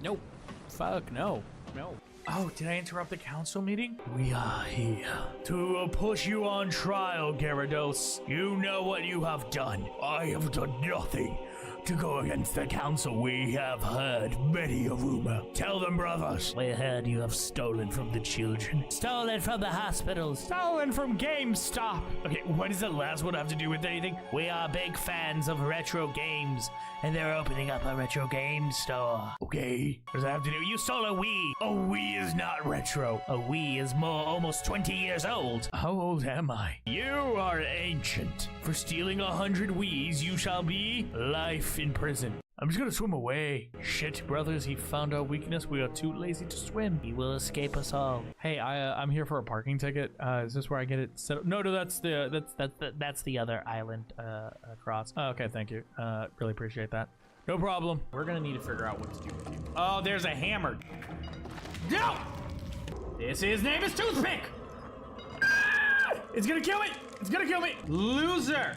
Nope. Fuck, no. No. Oh, did I interrupt the council meeting? We are here to put you on trial, Gyarados. You know what you have done. I have done nothing to go against the council. We have heard many a rumor. Tell them, brothers. We heard you have stolen from the children. Stolen from the hospitals. Stolen from GameStop. Okay, what does that last one have to do with anything? We are big fans of retro games, and they're opening up a retro game store. Okay, what does that have to do? You stole a Wii. A Wii is not retro. A Wii is almost 20 years old. How old am I? You are ancient. For stealing 100 Wiis, you shall be life in prison. I'm just gonna swim away. Shit, brothers, he found our weakness. We are too lazy to swim. He will escape us all. Hey, I'm here for a parking ticket. Is this where I get it set up? No, that's the other island across. Oh, okay, thank you. Really appreciate that. No problem. We're gonna need to figure out what to do with you. Oh, there's a hammer. No! His name is Toothpick. Ah! It's gonna kill me. It's gonna kill me. Loser.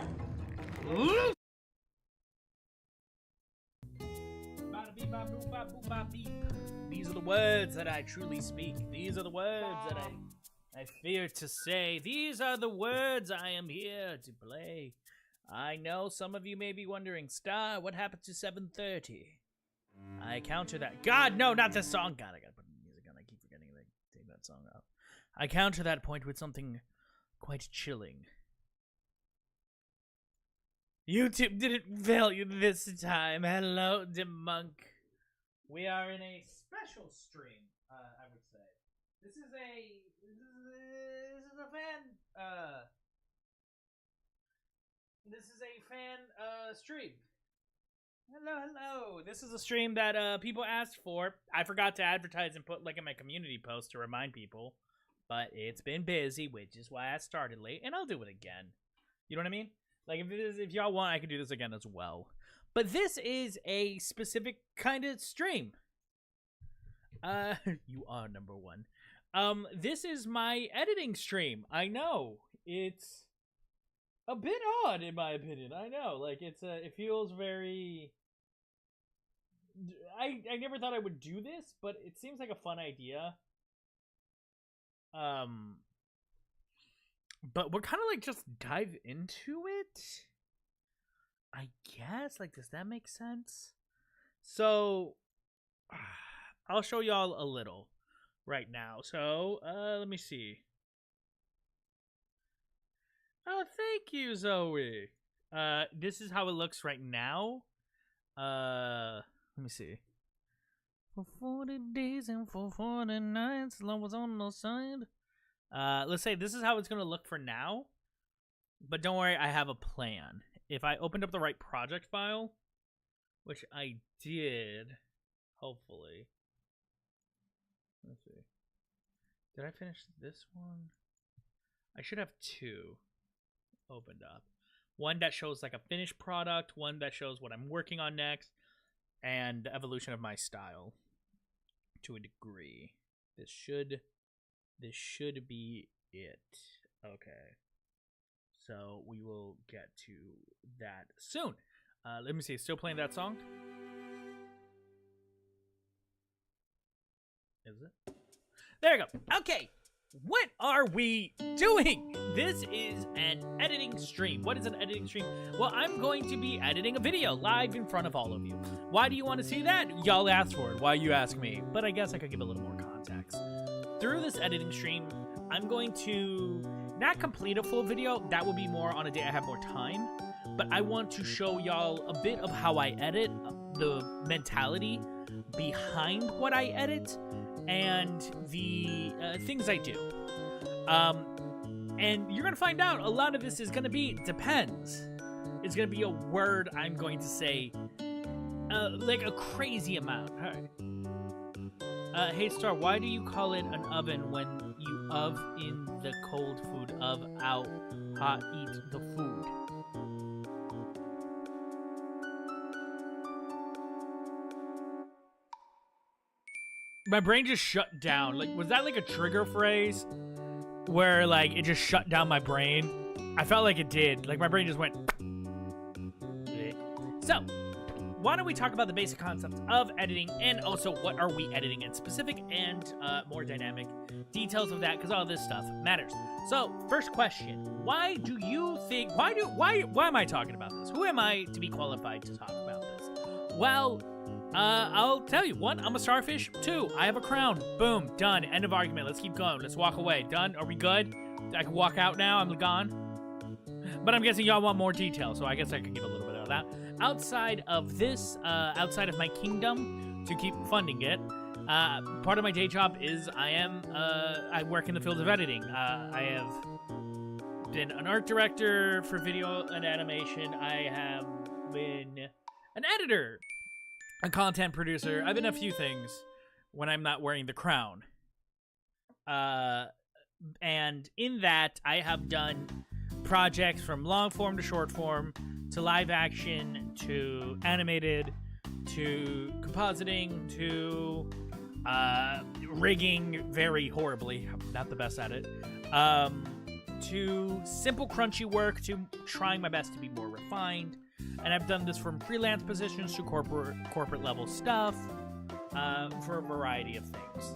Loser. These are the words that I truly speak. These are the words that I fear to say. These are the words I am here to play. I know some of you may be wondering, Star, what happened to 7:30? I counter that. God, no, not this song. God, I gotta put the music on. I keep forgetting to take that song out. I counter that point with something quite chilling. YouTube didn't value this time. Hello, Demunk. We are in a special stream, I would say. This is a fan stream. Hello. This is a stream that people asked for. I forgot to advertise and put like in my community post to remind people, but it's been busy, which is why I started late, and I'll do it again. You know what I mean? Like if y'all want, I can do this again as well. But this is a specific kind of stream. You are number one. This is my editing stream. I know it's a bit odd in my opinion. I know, like it feels very. I never thought I would do this, but it seems like a fun idea. But we're kind of like just dive into it. I guess, like, does that make sense? So, I'll show y'all a little right now. So, let me see. Oh, thank you, Zoe. This is how it looks right now. Let me see. For 40 days and for 40 nights, love was on the side. Let's say this is how it's going to look for now. But don't worry, I have a plan. If I opened up the right project file, which I did, hopefully. Let's see. Did I finish this one? I should have two opened up. One that shows like a finished product, one that shows what I'm working on next, and the evolution of my style to a degree. This should be it. Okay. So we will get to that soon. Let me see. Still playing that song? Is it? There you go. Okay. What are we doing? This is an editing stream. What is an editing stream? Well, I'm going to be editing a video live in front of all of you. Why do you want to see that? Y'all asked for it. Why you ask me? But I guess I could give a little more context. Through this editing stream, I'm going to not complete a full video. That will be more on a day I have more time. But I want to show y'all a bit of how I edit, the mentality behind what I edit, and the things I do. And you're going to find out a lot of this is going to be depends. It's going to be a word I'm going to say like a crazy amount. All right. Hey Star, why do you call it an oven when you of in the cold food of out hot eat the food? My brain just shut down. Like, was that like a trigger phrase where like it just shut down my brain? I felt like it did. Like my brain just went. So why don't we talk about the basic concepts of editing, and also what are we editing in specific, and more dynamic details of that, because all this stuff matters. So, first question: why do you think? Why am I talking about this? Who am I to be qualified to talk about this? Well, I'll tell you. 1, I'm a starfish. 2, I have a crown. Boom, done. End of argument. Let's keep going. Let's walk away. Done. Are we good? I can walk out now. I'm gone. But I'm guessing y'all want more detail, so I guess I can give a little bit of that. Outside of this, outside of my kingdom, to keep funding it, part of my day job is I work in the field of editing. I have been an art director for video and animation. I have been an editor, a content producer. I've been a few things when I'm not wearing the crown. And in that, I have done projects from long form to short form to live action to animated to compositing to rigging very horribly. I'm not the best at it. To simple crunchy work to trying my best to be more refined. And I've done this from freelance positions to corporate level stuff for a variety of things.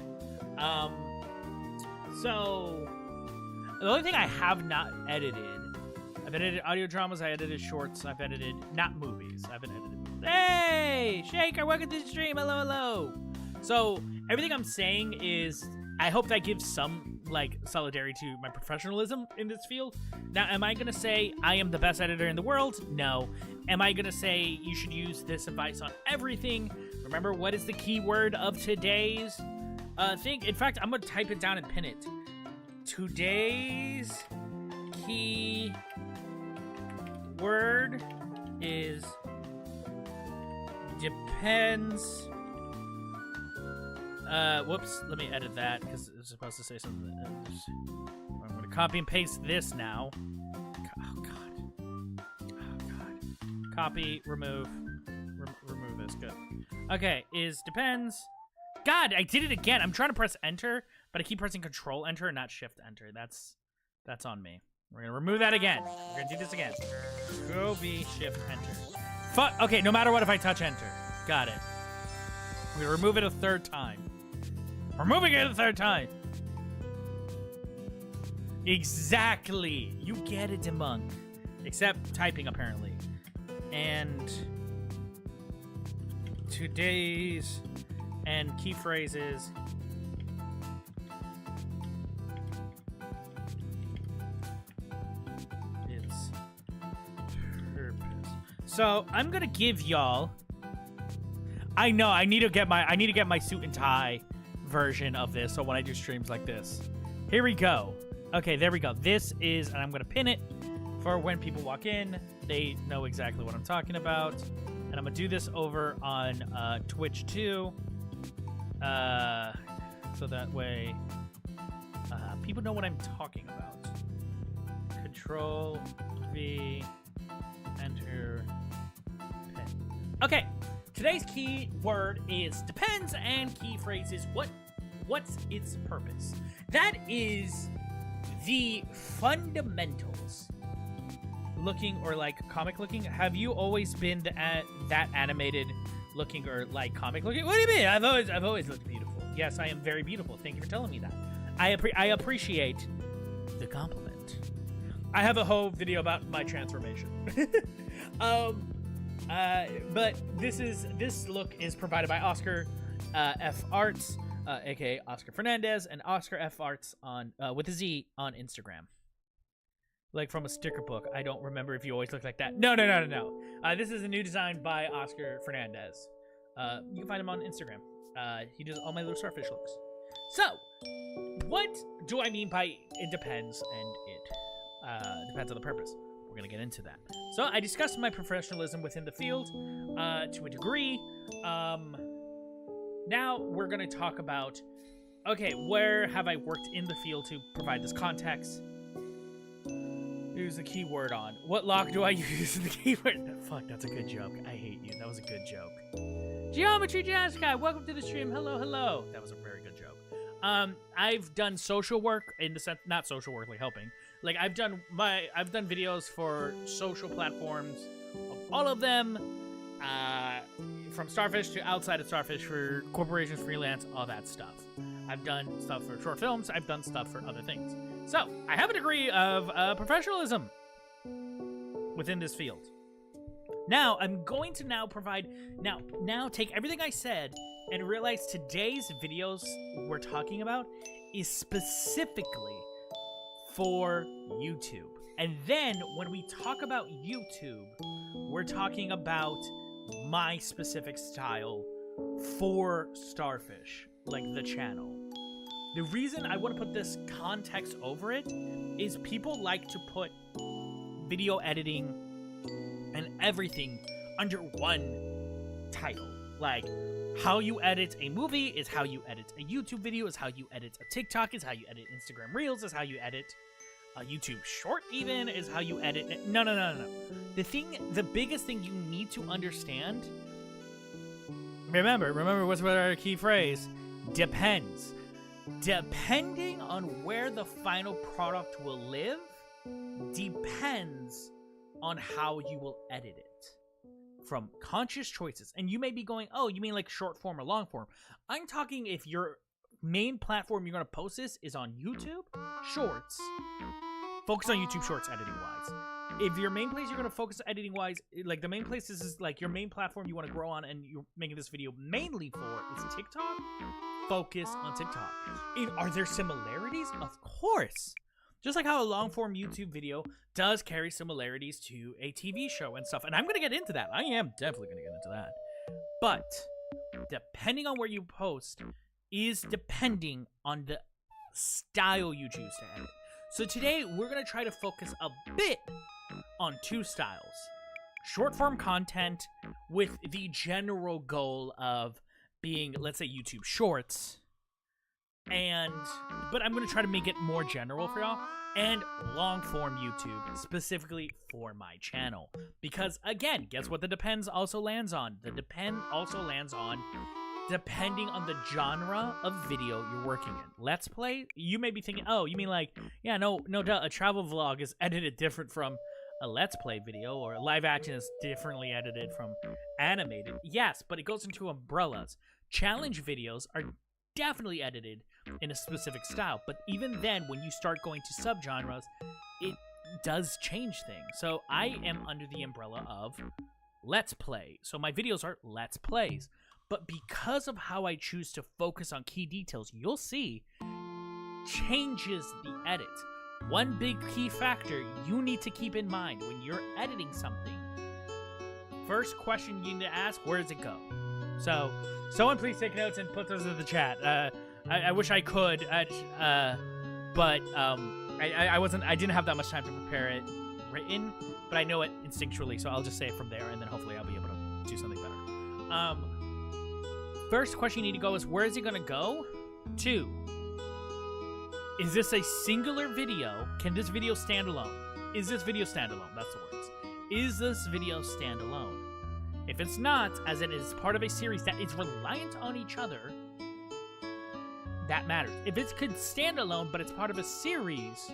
So the only thing I have not edited, I've edited audio dramas, I edited shorts, I've edited, not movies, I've been edited movies. Hey, Shaker, welcome to the stream, hello, hello. So, everything I'm saying is, I hope that gives some, like, solidarity to my professionalism in this field. Now, am I gonna say I am the best editor in the world? No. Am I gonna say you should use this advice on everything? Remember, what is the key word of today's thing? In fact, I'm gonna type it down and pin it. Today's key word is depends. Whoops, let me edit that because it's supposed to say something. I'm gonna copy and paste this now. Oh god. Oh god. Copy, remove. Remove this. Good. Okay, is depends. God, I did it again. I'm trying to press enter, but I keep pressing control enter and not shift enter. That's on me. We're gonna remove that again. We're gonna do this again. Go V shift enter. Fuck. Okay, no matter what, if I touch enter. Got it. We're gonna remove it a third time. We're moving it a third time. Exactly. You get it, Demunk. Except typing, apparently. And today's and key phrases. Its purpose. So I'm gonna give y'all. I know I need to get my suit and tie version of this. So when I do streams like this, here we go. Okay, there we go. This is, and I'm gonna pin it for when people walk in, they know exactly what I'm talking about. And I'm gonna do this over on Twitch too, so that way people know what I'm talking about. Control V, enter, pin. Okay. Today's key word is depends, and key phrase is what's its purpose. That is the fundamentals. Looking or like comic looking. Have you always been that animated looking or like comic looking? What do you mean? I've always looked beautiful. Yes, I am very beautiful. Thank you for telling me that. I appreciate the compliment. I have a whole video about my transformation. But this look is provided by Oscar F Arts, aka Oscar Fernandez, and Oscar F Arts on with a Z on Instagram. Like from a sticker book. I don't remember if you always look like that. No. This is a new design by Oscar Fernandez. You can find him on Instagram. He does all my little starfish looks. So, what do I mean by it depends and it depends on the purpose? We're gonna get into that. So I discussed my professionalism within the field to a degree. Now we're gonna talk about, okay, where have I worked in the field to provide this context? Use the keyword on. What lock do I use in the keyword? Fuck, that's a good joke. I hate you. That was a good joke. Geometry Jazz Welcome to the stream. Hello, hello. That was a very good joke. I've done social work in the sense, not social work like helping. Like I've done videos for social platforms, all of them. from Starfish to outside of Starfish for corporations, freelance, all that stuff. I've done stuff for short films. I've done stuff for other things. So I have a degree of professionalism within this field. Now I'm going to provide take everything I said and realize today's videos we're talking about is specifically for YouTube. And then when we talk about YouTube, we're talking about my specific style for Starfish, like the channel. The reason I want to put this context over it is people like to put video editing and everything under one title. Like, how you edit a movie is how you edit a YouTube video, is how you edit a TikTok, is how you edit Instagram Reels, is how you edit a YouTube short even, is how you edit it. No. The biggest thing you need to understand, remember what's our key phrase, depends. Depending on where the final product will live, depends on how you will edit it. From conscious choices. And you may be going, oh, you mean like short form or long form? I'm talking if your main platform you're going to post this is on YouTube Shorts. Focus on YouTube Shorts editing wise. If your main place you're going to focus editing wise, like the main place is like your main platform you want to grow on and you're making this video mainly for is TikTok, focus on TikTok. Are there similarities? Of course. Just like how a long-form YouTube video does carry similarities to a TV show and stuff. And I'm going to get into that. I am definitely going to get into that. But depending on where you post is depending on the style you choose to edit. So today, we're going to try to focus a bit on two styles. Short-form content with the general goal of being, let's say, YouTube Shorts. But I'm going to try to make it more general for y'all. And long-form YouTube, specifically for my channel. Because, again, guess what the depends also lands on? The depend also lands on depending on the genre of video you're working in. Let's Play, you may be thinking, oh, you mean like, yeah, no doubt, a travel vlog is edited different from a Let's Play video, or live action is differently edited from animated. Yes, but it goes into umbrellas. Challenge videos are definitely edited in a specific style, but even then, when you start going to subgenres, it does change things. So I am under the umbrella of Let's Play. So my videos are Let's Plays. But because of how I choose to focus on key details, you'll see changes the edit. One big key factor you need to keep in mind when you're editing something. First question you need to ask, where does it go? So, someone please take notes and put those in the chat. I wish I could, but I didn't have that much time to prepare it written, but I know it instinctually, so I'll just say it from there, and then hopefully I'll be able to do something better. First question you need to go is, where is it going to go? 2, is this a singular video? Can this video stand alone? Is this video standalone? That's the words. Is this video standalone? If it's not, as it is part of a series that is reliant on each other, that matters. If it could stand alone, but it's part of a series,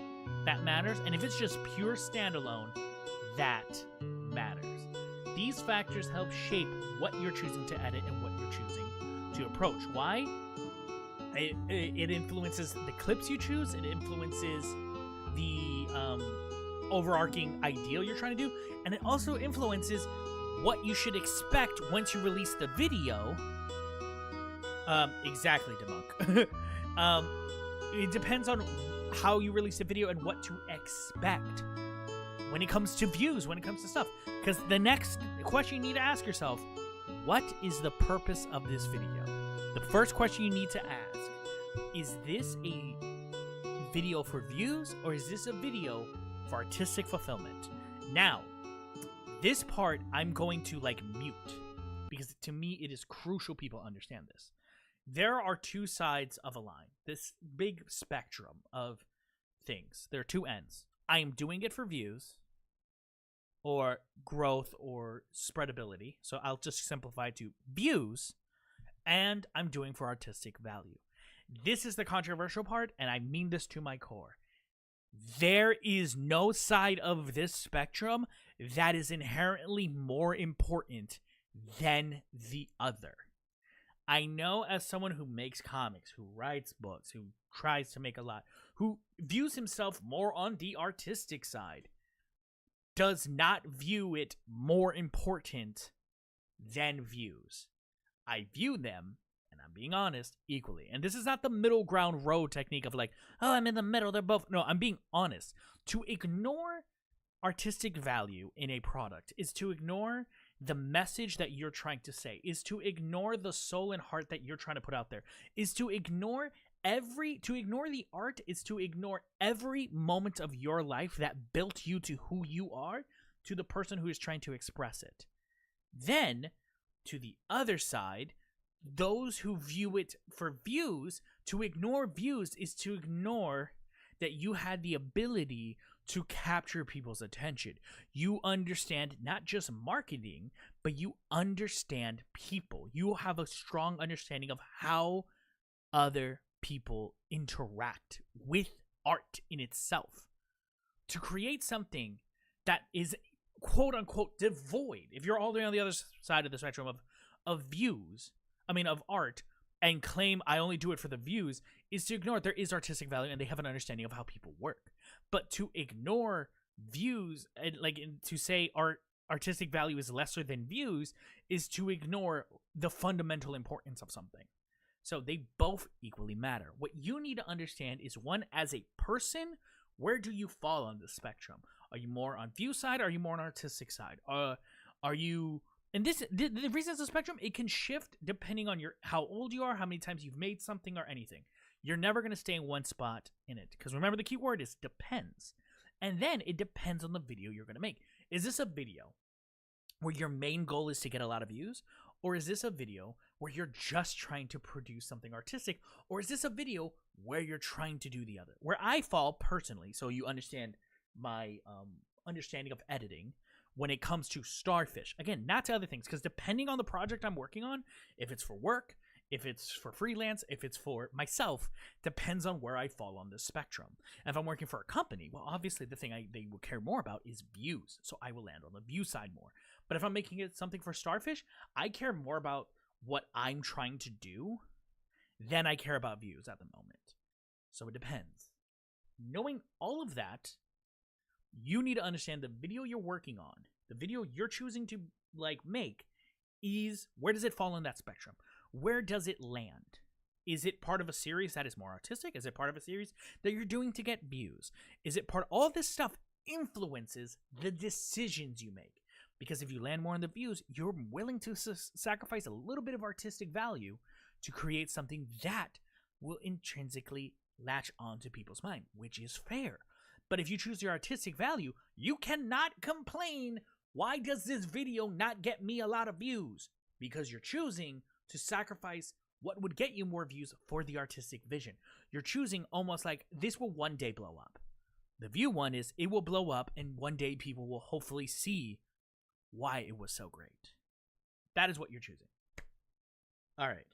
that matters. And if it's just pure standalone, that matters. These factors help shape what you're choosing to edit and what you're choosing to approach. Why? It influences the clips you choose. It influences the overarching ideal you're trying to do. And it also influences what you should expect once you release the video. Exactly, Debunk. It depends on how you release the video and what to expect when it comes to views, when it comes to stuff. Because the next question you need to ask yourself, what is the purpose of this video? The first question you need to ask, is this a video for views or is this a video for artistic fulfillment? Now, this part I'm going to mute because to me it is crucial people understand this. There are two sides of a line, this big spectrum of things. There are two ends. I am doing it for views or growth or spreadability. So I'll just simplify to views, and I'm doing for artistic value. This is the controversial part, and I mean this to my core. There is no side of this spectrum that is inherently more important than the other. I know as someone who makes comics, who writes books, who tries to make a lot, who views himself more on the artistic side, does not view it more important than views. I view them, and I'm being honest, equally. And this is not the middle ground road technique of like, oh, I'm in the middle, they're both. No, I'm being honest. To ignore artistic value in a product is to ignore the message that you're trying to say, is to ignore the soul and heart that you're trying to put out there, is to ignore the art, is to ignore every moment of your life that built you to who you are, to the person who is trying to express it. Then, to the other side, those who view it for views, to ignore views is to ignore that you had the ability to capture people's attention. You understand not just marketing, but you understand people. You have a strong understanding of how other people interact with art in itself. To create something that is quote unquote devoid, if you're all the way on the other side of the spectrum of art, and claim I only do it for the views, is to ignore there is artistic value and they have an understanding of how people work. But to ignore views and to say artistic value is lesser than views is to ignore the fundamental importance of something. So they both equally matter. What you need to understand is, one, as a person, where do you fall on the spectrum? Are you more on view side? Or are you more on artistic side? Are you... And the reason it's a spectrum, it can shift depending on how old you are, how many times you've made something or anything. You're never going to stay in one spot in it. Because remember, the key word is depends. And then it depends on the video you're going to make. Is this a video where your main goal is to get a lot of views? Or is this a video where you're just trying to produce something artistic? Or is this a video where you're trying to do the other? Where I fall personally, so you understand my understanding of editing, when it comes to Starfish. Again, not to other things, because depending on the project I'm working on, if it's for work, if it's for freelance, if it's for myself, depends on where I fall on this spectrum. And if I'm working for a company, well, obviously the thing they will care more about is views, so I will land on the view side more. But if I'm making it something for Starfish, I care more about what I'm trying to do than I care about views at the moment. So it depends. Knowing all of that, you need to understand the video you're working on, the video you're choosing to make, is where does it fall in that spectrum? Where does it land? Is it part of a series that is more artistic? Is it part of a series that you're doing to get views? Is it part... All this stuff influences the decisions you make. Because if you land more on the views, you're willing to sacrifice a little bit of artistic value to create something that will intrinsically latch onto people's mind, which is fair. But if you choose your artistic value, you cannot complain, why does this video not get me a lot of views? Because you're choosing to sacrifice what would get you more views for the artistic vision. You're choosing almost like, this will one day blow up. The view one is, it will blow up and one day people will hopefully see why it was so great. That is what you're choosing. All right.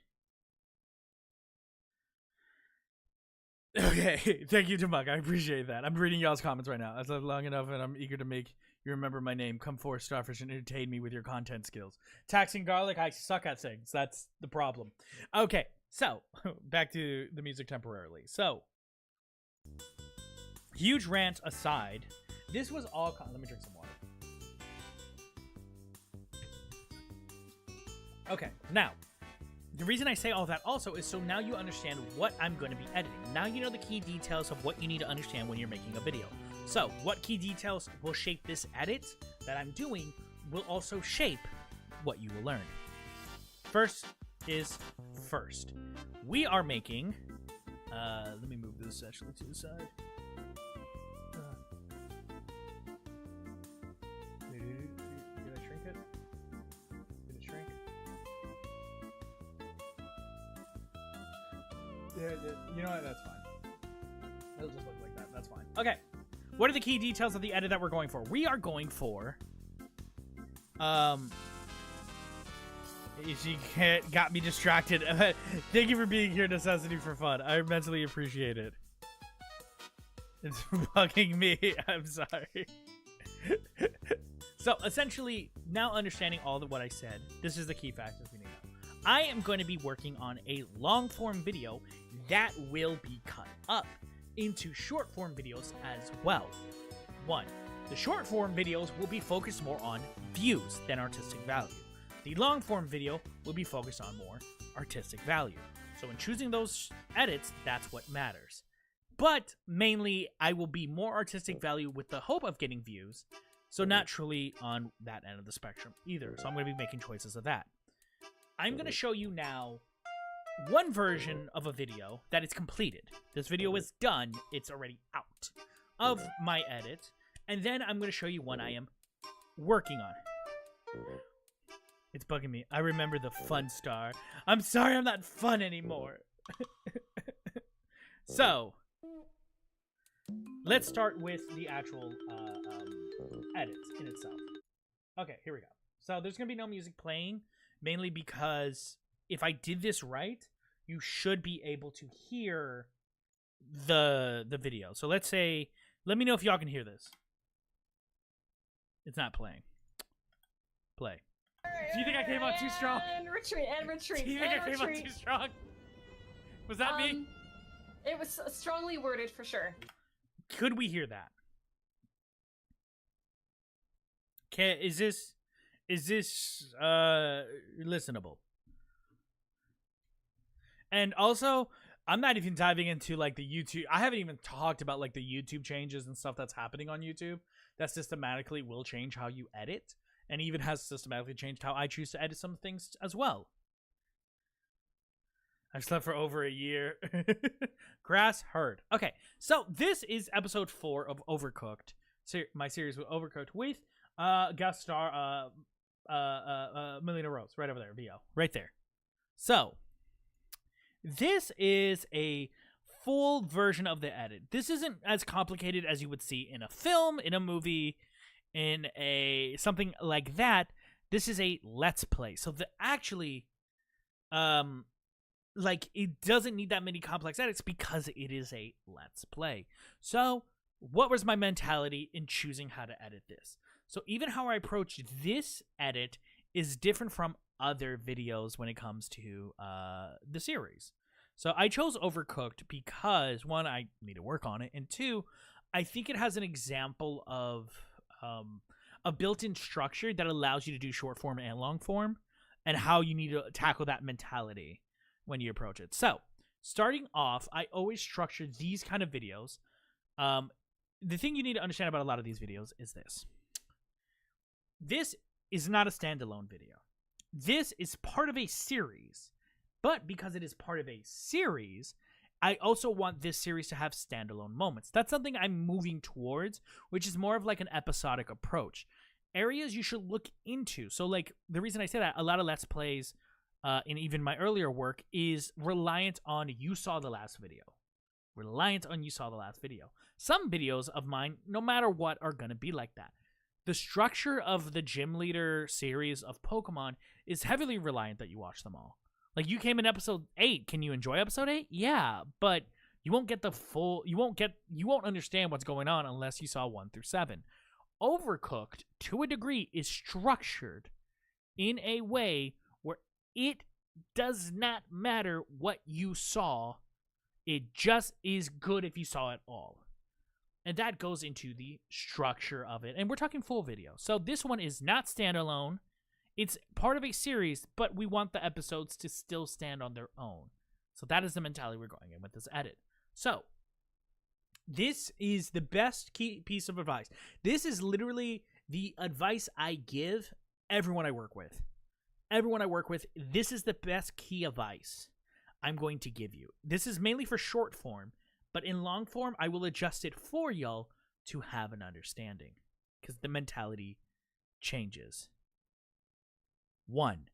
Okay, thank you, Tamuk. I appreciate that. I'm reading y'all's comments right now. I've lived long enough and I'm eager to make you remember my name. Come forth, Starfish, and entertain me with your content skills. Taxing garlic, I suck at things. That's the problem. Okay, so, back to the music temporarily. So, huge rant aside, this was all... Let me drink some water. Okay, now... The reason I say all that also is so now you understand what I'm going to be editing. Now you know the key details of what you need to understand when you're making a video. So, what key details will shape this edit that I'm doing will also shape what you will learn. First is first. We are making... let me move this actually to the side. Did I shrink it? Did it shrink? Yeah, you know what? That's fine. It'll just look like that. That's fine. Okay. What are the key details of the edit that we're going for? We are going for... She got me distracted. Thank you for being here, Necessity for Fun. I mentally appreciate it. It's bugging me. I'm sorry. So essentially, now understanding all of what I said, this is the key factors we need to know. I am going to be working on a long form video that will be cut up into short form videos as well. 1. The short form videos will be focused more on views than artistic value. The long form video will be focused on more artistic value. So in choosing those edits, that's what matters. But mainly, I will be more artistic value with the hope of getting views. So not truly on that end of the spectrum either. So I'm going to be making choices of that. I'm going to show you now one version of a video that is completed. This video is done. It's already out of my edit. And then I'm going to show you one I am working on. It's bugging me. I remember the fun star. I'm sorry I'm not fun anymore. So, let's start with the actual edits in itself. Okay, here we go. So there's going to be no music playing, mainly because if I did this right, you should be able to hear the video. So let's say, let me know if y'all can hear this. It's not playing. Play. Do you think I came out too strong? And retreat, and retreat, Do you think I came out too strong? Was that me? It was strongly worded for sure. Could we hear that? Okay, is this listenable? And also, I'm not even diving into like the YouTube. I haven't even talked about like the YouTube changes and stuff that's happening on YouTube that systematically will change how you edit, and even has systematically changed how I choose to edit some things as well. I've slept for over a year. Grass heard. Okay, so this is episode 4 of Overcooked. My series with Overcooked with guest star Melina Rose, right over there, VO, right there. So this is a full version of the edit. This isn't as complicated as you would see in a film, in a movie, in a something like that. This is a let's play. So the actually like it doesn't need that many complex edits because it is a let's play. So what was my mentality in choosing how to edit this? So even how I approach this edit is different from other videos when it comes to the series. So I chose Overcooked because 1, I need to work on it, and 2, I think it has an example of a built-in structure that allows you to do short form and long form, and how you need to tackle that mentality when you approach it. So starting off, I always structure these kind of videos. The thing you need to understand about a lot of these videos is this. This is not a standalone video. This is part of a series. But because it is part of a series, I also want this series to have standalone moments. That's something I'm moving towards, which is more of like an episodic approach. Areas you should look into. So like the reason I say that, a lot of Let's Plays in even my earlier work is reliant on you saw the last video. Reliant on you saw the last video. Some videos of mine, no matter what, are going to be like that. The structure of the Gym Leader series of Pokemon is heavily reliant that you watch them all. Like, you came in episode 8. Can you enjoy episode 8? Yeah, but you won't get the full... You won't understand what's going on unless you saw 1 through 7. Overcooked, to a degree, is structured in a way where it does not matter what you saw. It just is good if you saw it all. And that goes into the structure of it. And we're talking full video. So this one is not standalone. It's part of a series, but we want the episodes to still stand on their own. So that is the mentality we're going in with this edit. So this is the best key piece of advice. This is literally the advice I give everyone I work with. Everyone I work with, this is the best key advice I'm going to give you. This is mainly for short form, but in long form, I will adjust it for y'all to have an understanding because the mentality changes. 1,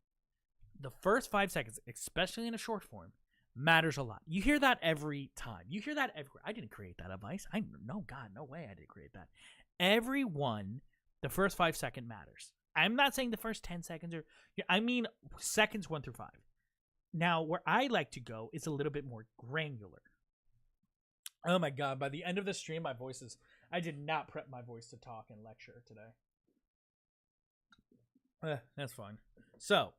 the first 5 seconds, especially in a short form, matters a lot. You hear that every time. You hear that everywhere. I didn't create that advice. No way I didn't create that. Everyone, the first 5 seconds matters. I'm not saying the first 10 seconds I mean seconds 1 through 5. Now, where I like to go is a little bit more granular. Oh my God, by the end of the stream, I did not prep my voice to talk and lecture today. That's fine. So,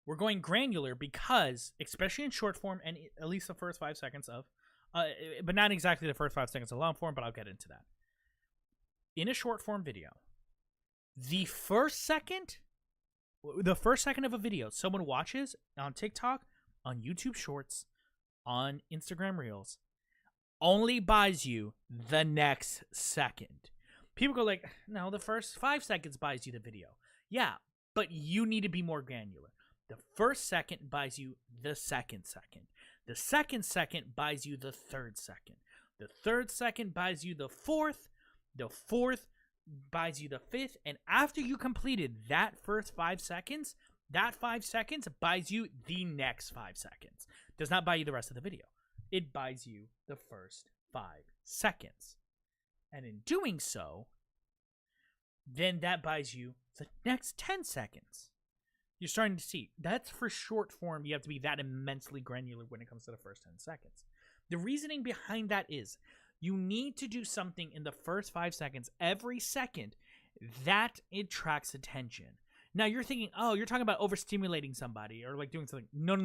we're going granular because, especially in short form, and at least the first 5 seconds of, but not exactly the first 5 seconds of long form, but I'll get into that. In a short form video, the first second of a video someone watches on TikTok, on YouTube Shorts, on Instagram Reels, only buys you the next second. People go like, no, the first 5 seconds buys you the video. Yeah, but you need to be more granular. The first second buys you the second second. The second second buys you the third second. The third second buys you the fourth. The fourth buys you the fifth. And after you completed that first 5 seconds, that 5 seconds buys you the next 5 seconds. Does not buy you the rest of the video. It buys you the first 5 seconds. And in doing so, then that buys you the next 10 seconds. You're starting to see. That's for short form. You have to be that immensely granular when it comes to the first 10 seconds. The reasoning behind that is you need to do something in the first 5 seconds every second that attracts attention. Now you're thinking, oh, you're talking about overstimulating somebody or like doing something. No.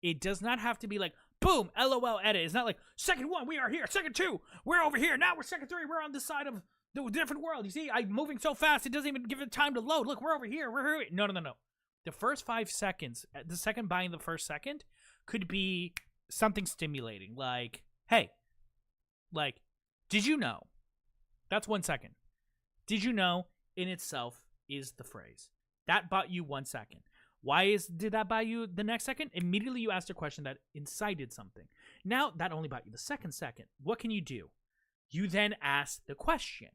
It does not have to be like, boom, LOL edit. It's not like, second 1, we are here. Second 2, we're over here. Now we're second 3, we're on this side of the different world. You see, I'm moving so fast, it doesn't even give it time to load. Look, we're over here. We're here. No. The first 5 seconds, the second buying the first second, could be something stimulating. Like, hey, like, did you know? That's 1 second. Did you know in itself is the phrase. That bought you 1 second. Did that buy you the next second? Immediately you asked a question that incited something. Now that only bought you the second second. What can you do? You then ask the question.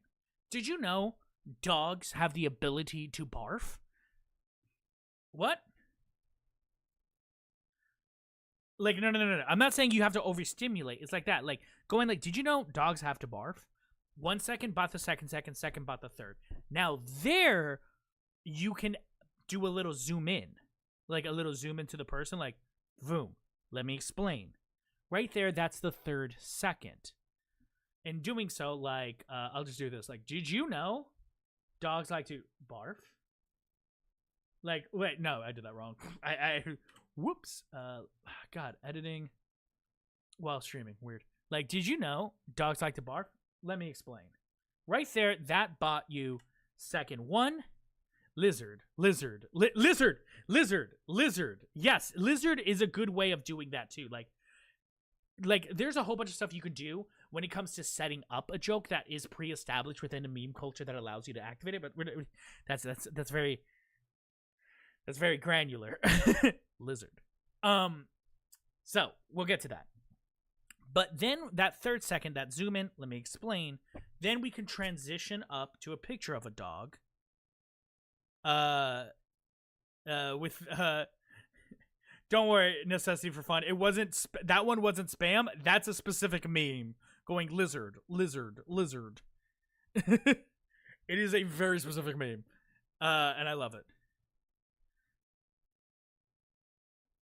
Did you know dogs have the ability to barf? What? Like, no. I'm not saying you have to overstimulate. It's like that. Like, going like, did you know dogs have to barf? 1 second, bought the second, bought the third. Now there, you can do a little zoom in. Like a little zoom into the person, like, boom, let me explain. Right there, that's the third second. In doing so, like, I'll just do this. Like, did you know dogs like to barf? Like, wait, no, I did that wrong. Whoops. God, editing while streaming, weird. Like, did you know dogs like to barf? Let me explain. Right there, that bought you second 1. Lizard. Yes, lizard is a good way of doing that too. Like there's a whole bunch of stuff you can do when it comes to setting up a joke that is pre-established within a meme culture that allows you to activate it. But that's very granular. Lizard. So we'll get to that. But then that third second, that zoom in, let me explain. Then we can transition up to a picture of a dog. Don't worry, necessity for fun. It wasn't that one wasn't spam. That's a specific meme going lizard. It is a very specific meme, and I love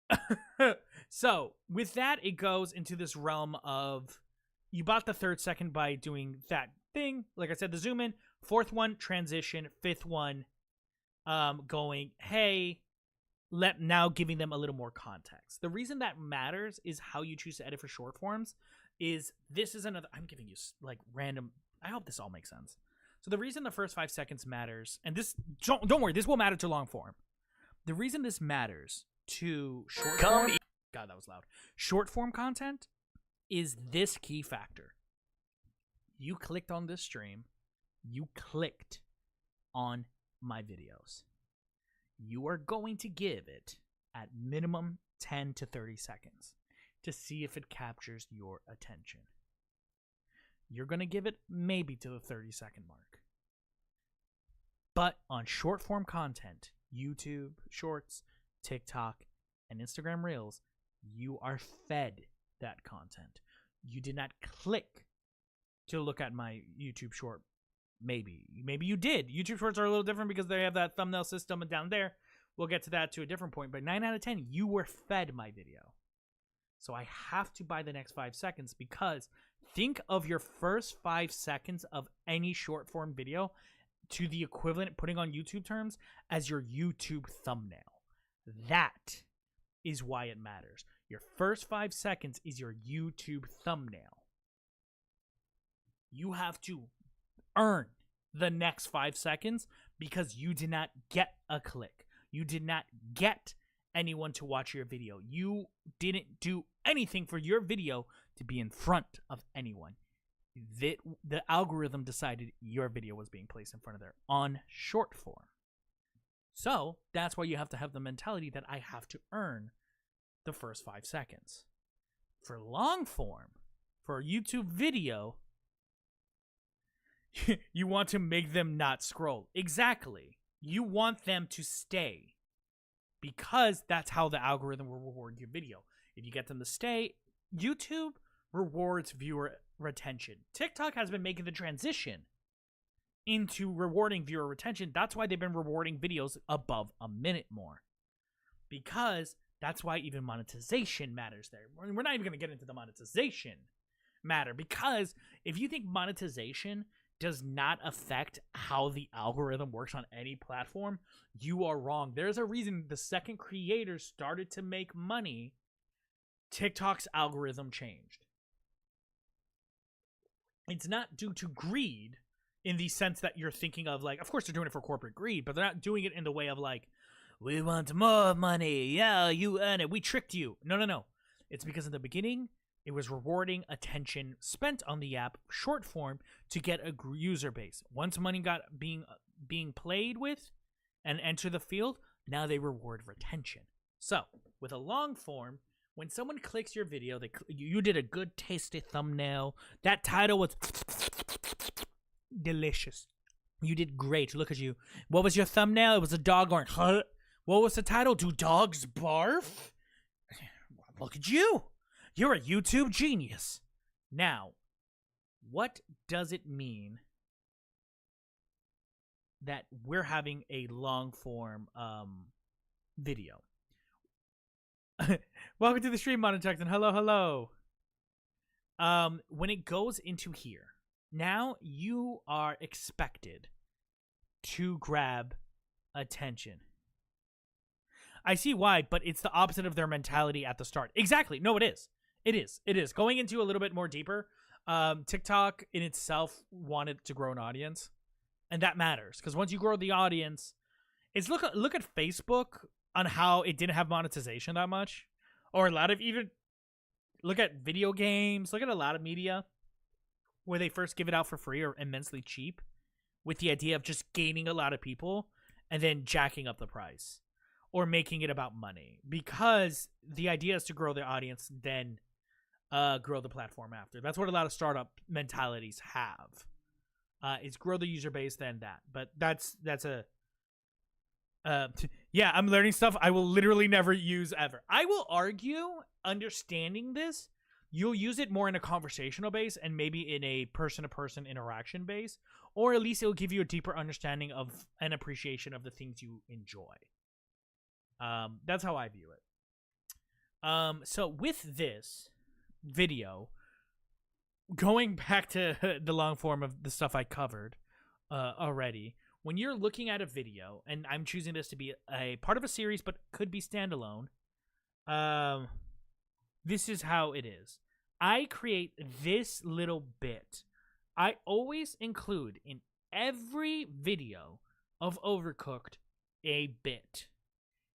it. So with that, it goes into this realm of you bought the third second by doing that thing. Like I said, the zoom in. Fourth one, transition. Fifth one, going, hey, now giving them a little more context. The reason that matters is how you choose to edit for short forms. This is another, I'm giving you like random, I hope this all makes sense. So the reason the first 5 seconds matters, and this, don't worry, this will matter to long form. The reason this matters to short form, God, that was loud. Short form content is this key factor. You clicked on this stream, you clicked on my videos. You are going to give it at minimum 10 to 30 seconds to see if it captures your attention. You're going to give it maybe to the 30-second mark. But on short form content, YouTube Shorts, TikTok, and Instagram Reels, you are fed that content. You did not click to look at my YouTube short. Maybe you did. YouTube Shorts are a little different because they have that thumbnail system down there. We'll get to that to a different point. But 9 out of 10, you were fed my video. So I have to buy the next 5 seconds because think of your first 5 seconds of any short form video to the equivalent, putting on YouTube terms, as your YouTube thumbnail. That is why it matters. Your first 5 seconds is your YouTube thumbnail. You have to earn the next 5 seconds because you did not get a click. You did not get anyone to watch your video. You didn't do anything for your video to be in front of anyone. The algorithm decided your video was being placed in front of there on short form. So that's why you have to have the mentality that I have to earn the first 5 seconds. For long form, for a YouTube video, you want to make them not scroll. Exactly. You want them to stay because that's how the algorithm will reward your video. If you get them to stay, YouTube rewards viewer retention. TikTok has been making the transition into rewarding viewer retention. That's why they've been rewarding videos above a minute more. Because that's why even monetization matters there. We're not even going to get into the monetization matter. Because if you think monetization does not affect how the algorithm works on any platform, you are wrong. There's a reason the second creators started to make money, TikTok's algorithm changed. It's not due to greed in the sense that you're thinking of, like, of course they're doing it for corporate greed, but they're not doing it in the way of like, we want more money. Yeah, you earn it. We tricked you. No. It's because in the beginning, it was rewarding attention spent on the app, short form, to get a user base. Once money got being played with and enter the field, now they reward retention. So, with a long form, when someone clicks your video, you did a good tasty thumbnail. That title was delicious. You did great. Look at you. What was your thumbnail? It was a dog going, huh? What was the title? Do dogs barf? Look at you. You're a YouTube genius. Now, what does it mean that we're having a long form video? Welcome to the stream, Monotech, and hello. When it goes into here, now you are expected to grab attention. I see why, but it's the opposite of their mentality at the start. Exactly. No, it is. It is. Going into a little bit more deeper, TikTok in itself wanted to grow an audience, and that matters because once you grow the audience, it's look at Facebook on how it didn't have monetization that much, or a lot of even look at video games, look at a lot of media where they first give it out for free or immensely cheap with the idea of just gaining a lot of people and then jacking up the price or making it about money, because the idea is to grow the audience, then grow the platform after. That's what a lot of startup mentalities have, is grow the user base, then that. But that's a yeah, I'm learning stuff I will literally never use ever. I will argue, understanding this, you'll use it more in a conversational base and maybe in a person-to-person interaction base, or at least it'll give you a deeper understanding of and appreciation of the things you enjoy. That's how I view it. So with this video, going back to the long form of the stuff I covered already, when you're looking at a video, and I'm choosing this to be a part of a series but could be standalone, this is how it is. I create this little bit. I always include in every video of Overcooked a bit.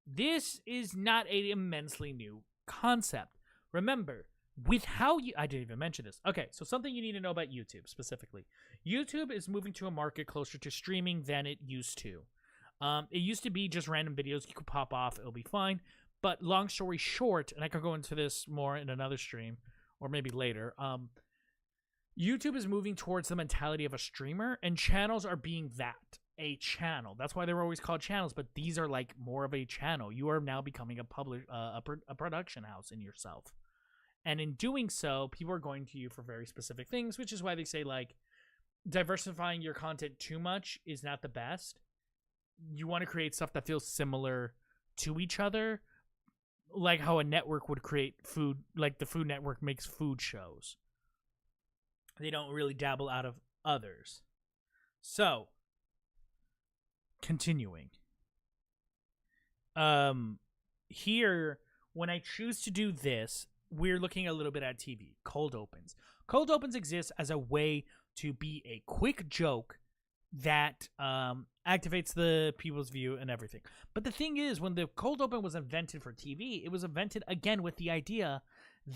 This is not an immensely new concept. Remember, with how you... I didn't even mention this. Okay, so something you need to know about YouTube specifically. YouTube is moving to a market closer to streaming than it used to. It used to be just random videos you could pop off. It'll be fine. But long story short, and I can go into this more in another stream or maybe later, YouTube is moving towards the mentality of a streamer, and channels are being that. A channel. That's why they were always called channels, but these are like more of a channel. You are now becoming a production house in yourself. And in doing so, people are going to you for very specific things, which is why they say, like, diversifying your content too much is not the best. You want to create stuff that feels similar to each other, like how a network would create food, like the Food Network makes food shows. They don't really dabble out of others. So, continuing. Here, when I choose to do this, we're looking a little bit at TV. Cold opens. Cold opens exist as a way to be a quick joke that activates the people's view and everything. But the thing is, when the cold open was invented for TV, it was invented again with the idea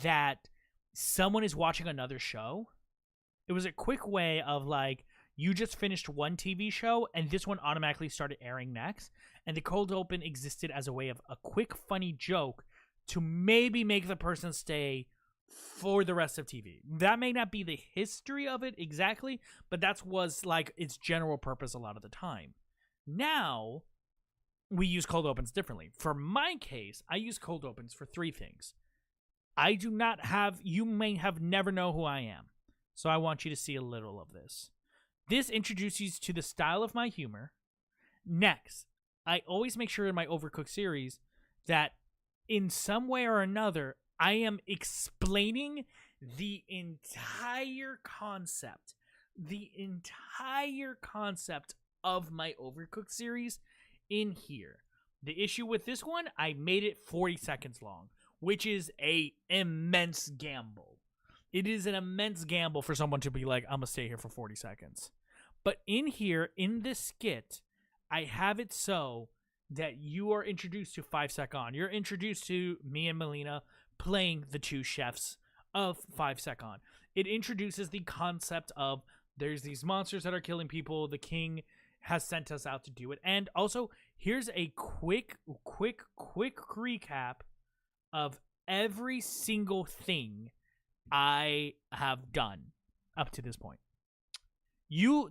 that someone is watching another show. It was a quick way of like, you just finished one TV show and this one automatically started airing next. And the cold open existed as a way of a quick, funny joke to maybe make the person stay for the rest of TV. That may not be the history of it exactly, but that was like its general purpose a lot of the time. Now, we use cold opens differently. For my case, I use cold opens for three things. I do not have, you may have never know who I am. So I want you to see a little of this. This introduces you to the style of my humor. Next, I always make sure in my Overcooked series that in some way or another, I am explaining the entire concept of my Overcooked series in here. The issue with this one, I made it 40 seconds long, which is a immense gamble. It is an immense gamble for someone to be like, I'm gonna stay here for 40 seconds. But in here, in this skit, I have it so that you are introduced to 5 Sec On. You're introduced to me and Melina playing the two chefs of 5 Sec On. It introduces the concept of there's these monsters that are killing people. The king has sent us out to do it. And also, here's a quick recap of every single thing I have done up to this point.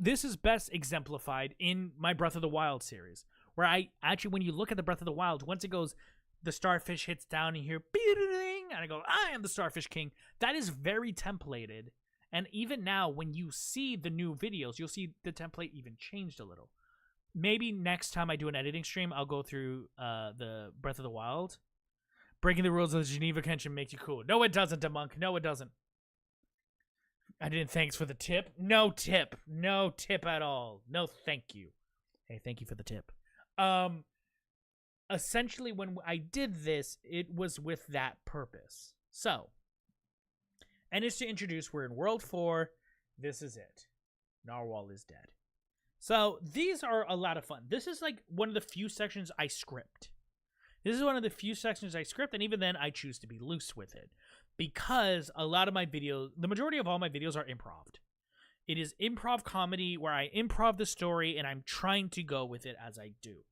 This is best exemplified in my Breath of the Wild series, where I actually, when you look at the Breath of the Wild, once it goes, the starfish hits down and you hear, and I go, I am the Starfish King. That is very templated. And even now, when you see the new videos, you'll see the template even changed a little. Maybe next time I do an editing stream, I'll go through the Breath of the Wild. Breaking the rules of the Geneva Convention makes you cool. No, it doesn't, Demunk. No, it doesn't. I didn't thanks for the tip. No tip. No tip at all. No thank you. Hey, thank you for the tip. Essentially, when I did this, it was with that purpose. So, and it's to introduce, we're in World 4. This is it. Narwhal is dead. So, these are a lot of fun. This is like one of the few sections I script. This is one of the few sections I script, and even then, I choose to be loose with it. Because a lot of my videos, the majority of all my videos are improv. It is improv comedy where I improv the story, and I'm trying to go with it as I do.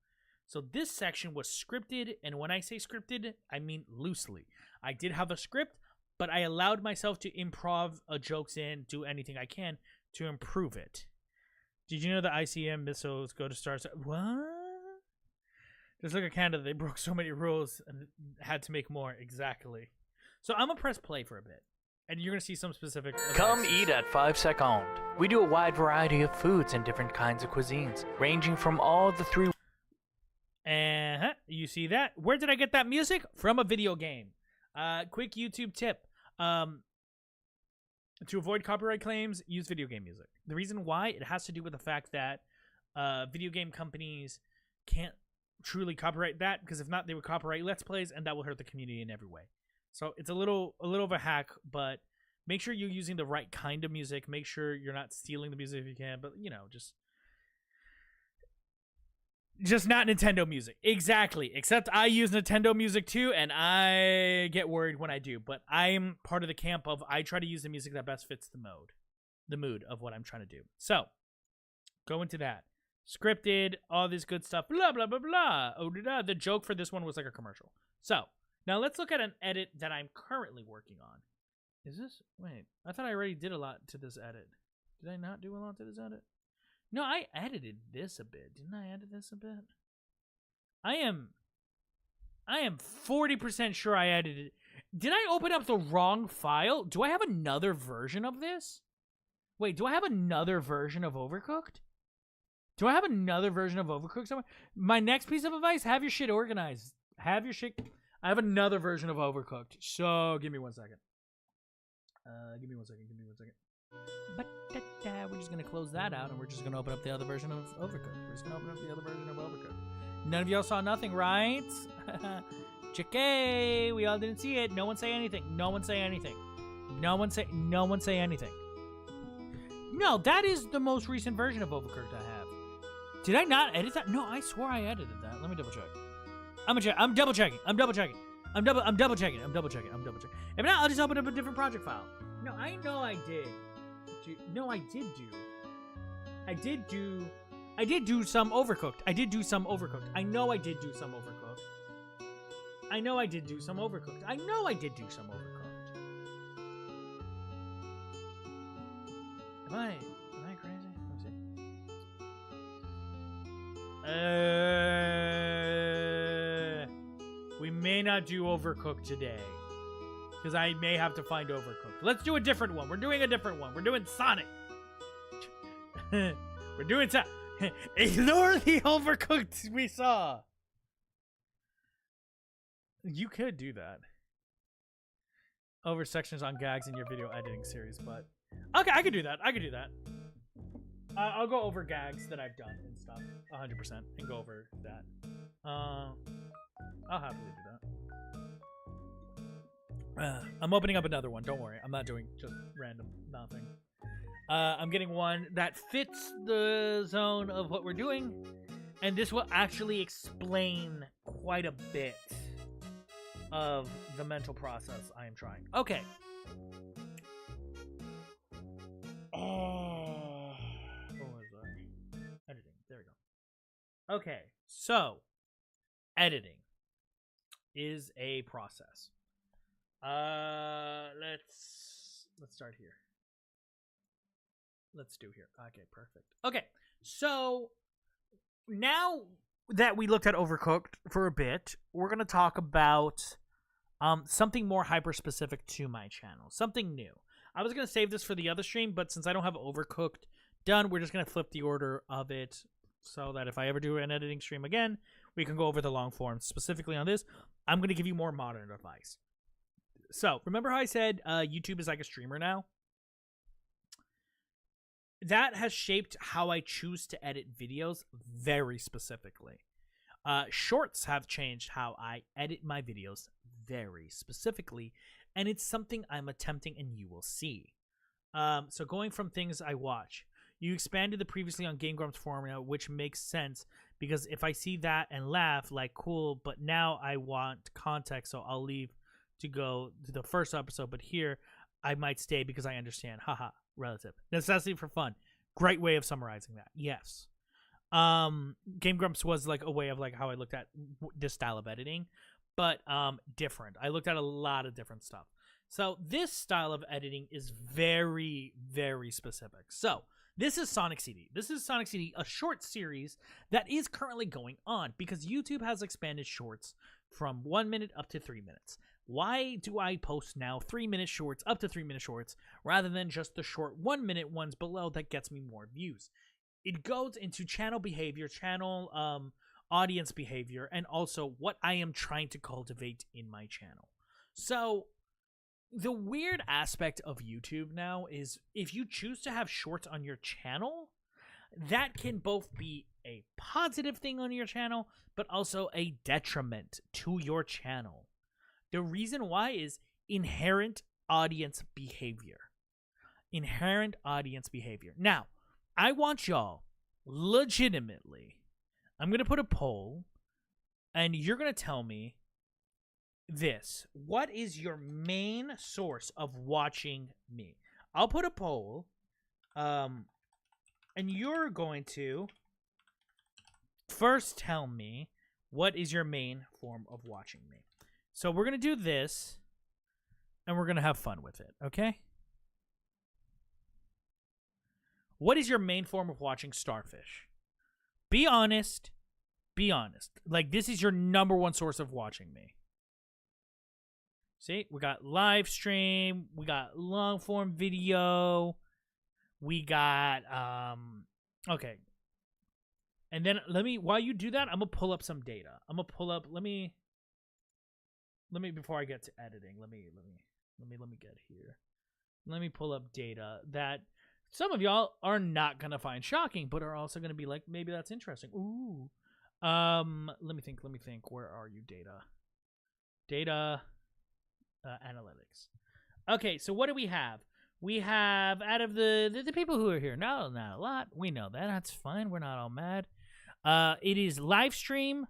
So this section was scripted, and when I say scripted, I mean loosely. I did have a script, but I allowed myself to improv jokes in, do anything I can to improve it. Did you know the ICM missiles go to stars? What? Just look at Canada. They broke so many rules and had to make more. Exactly. So I'm going to press play for a bit, and you're going to see some specific... Come eat at 5 Sec Owned. We do a wide variety of foods and different kinds of cuisines, ranging from all the three... You see that? Where did I get that music? From a video game. Quick YouTube tip. To avoid copyright claims, use video game music. The reason why, it has to do with the fact that video game companies can't truly copyright that, because if not, they would copyright Let's Plays, and that will hurt the community in every way. So it's a little of a hack, but make sure you're using the right kind of music. Make sure you're not stealing the music if you can, but you know, just not Nintendo music. Exactly. Except I use Nintendo music too, and I get worried when I do. But I'm part of the camp of I try to use the music that best fits the mood of what I'm trying to do. So, go into that. Scripted, all this good stuff, blah, blah, blah, blah. Oh, the joke for this one was like a commercial. So, now let's look at an edit that I'm currently working on. Is this... Wait, I thought I already did a lot to this edit. Did I not do a lot to this edit? No, I edited this a bit. Didn't I edit this a bit? I am 40% sure I edited it. Did I open up the wrong file? Do I have another version of this? Wait, do I have another version of Overcooked? Do I have another version of Overcooked somewhere? My next piece of advice, have your shit organized. Have your shit... I have another version of Overcooked. So, give me 1 second. Give me one second. We're just gonna close that out, and we're just gonna open up the other version of Overcooked. We're just gonna open up the other version of Overcooked. None of y'all saw nothing, right? Chickay, we all didn't see it. No one say anything. No one say anything. No one say anything. No, that is the most recent version of Overcooked I have. Did I not edit that? No, I swore I edited that. Let me double check. I'm double checking. I'm double checking. I'm double checking. If not, I'll just open up a different project file. No, I know I did. No, I did do some Overcooked. I did do some Overcooked. I know I did do some Overcooked. I know I did do some Overcooked. Am I crazy? Let's see. We may not do Overcooked today. Because I may have to find Overcooked. Let's do a different one. We're doing a different one. We're doing Sonic. We're doing Ignore the Overcooked we saw. You could do that. Over sections on gags in your video editing series, but... Okay, I could do that. I'll go over gags that I've done and stuff. 100%. And go over that. I'll happily do that. I'm opening up another one. Don't worry. I'm not doing just random nothing. I'm getting one that fits the zone of what we're doing. And this will actually explain quite a bit of the mental process I am trying. Okay. What was that? Editing. There we go. Okay. So, editing is a process. Let's start here. Let's do here. Okay, perfect. Okay, so now that we looked at Overcooked for a bit, we're gonna talk about something more hyper specific to my channel, something new. I was gonna save this for the other stream, but since I don't have Overcooked done, we're just gonna flip the order of it so that if I ever do an editing stream again, we can go over the long form. Specifically on this, I'm gonna give you more modern advice. So, remember how I said YouTube is like a streamer now? That has shaped how I choose to edit videos very specifically. Shorts have changed how I edit my videos very specifically, and it's something I'm attempting and you will see. So going from things I watch, you expanded the previously on Game Grumps formula, which makes sense because if I see that and laugh, like cool, but now I want context, so I'll leave to go to the first episode, but here I might stay because I understand. Haha, relative. Necessity for fun. Great way of summarizing that. Yes. Game Grumps was like a way of like how I looked at this style of editing, but different. I looked at a lot of different stuff. So this style of editing is very, very specific. So this is Sonic CD. This is Sonic CD, a short series that is currently going on because YouTube has expanded shorts from 1 minute up to 3 minutes. Why do I post now 3-minute shorts, up to 3-minute shorts, rather than just the short 1-minute ones below that gets me more views? It goes into channel behavior, channel audience behavior, and also what I am trying to cultivate in my channel. So the weird aspect of YouTube now is if you choose to have shorts on your channel, that can both be a positive thing on your channel, but also a detriment to your channel. The reason why is inherent audience behavior. Inherent audience behavior. Now, I want y'all, legitimately, I'm going to put a poll, and you're going to tell me this. What is your main source of watching me? I'll put a poll, and you're going to first tell me what is your main form of watching me. So we're going to do this, and we're going to have fun with it, okay? What is your main form of watching Starfish? Be honest. Be honest. Like, this is your number one source of watching me. See? We got live stream. We got long-form video. We got, okay. And then while you do that, I'm going to pull up some data. I'm going to pull up, let me, before I get to editing, let me get here. Let me pull up data that some of y'all are not gonna find shocking, but are also gonna be like, maybe that's interesting. Ooh. Let me think. Where are you, data? Data analytics. Okay, so what do we have? We have, out of the people who are here, not a lot. We know that. That's fine. We're not all mad. It is live stream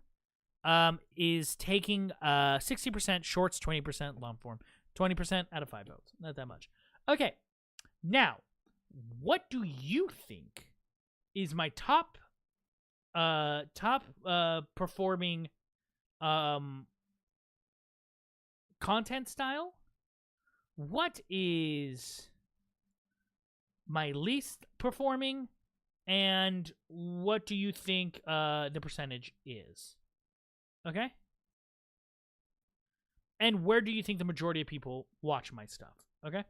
is taking 60%, shorts 20%, long form 20% out of 5 votes. Not that much. Okay. Now, what do you think is my top performing content style? What is my least performing, and what do you think the percentage is? Okay? And where do you think the majority of people watch my stuff? Okay?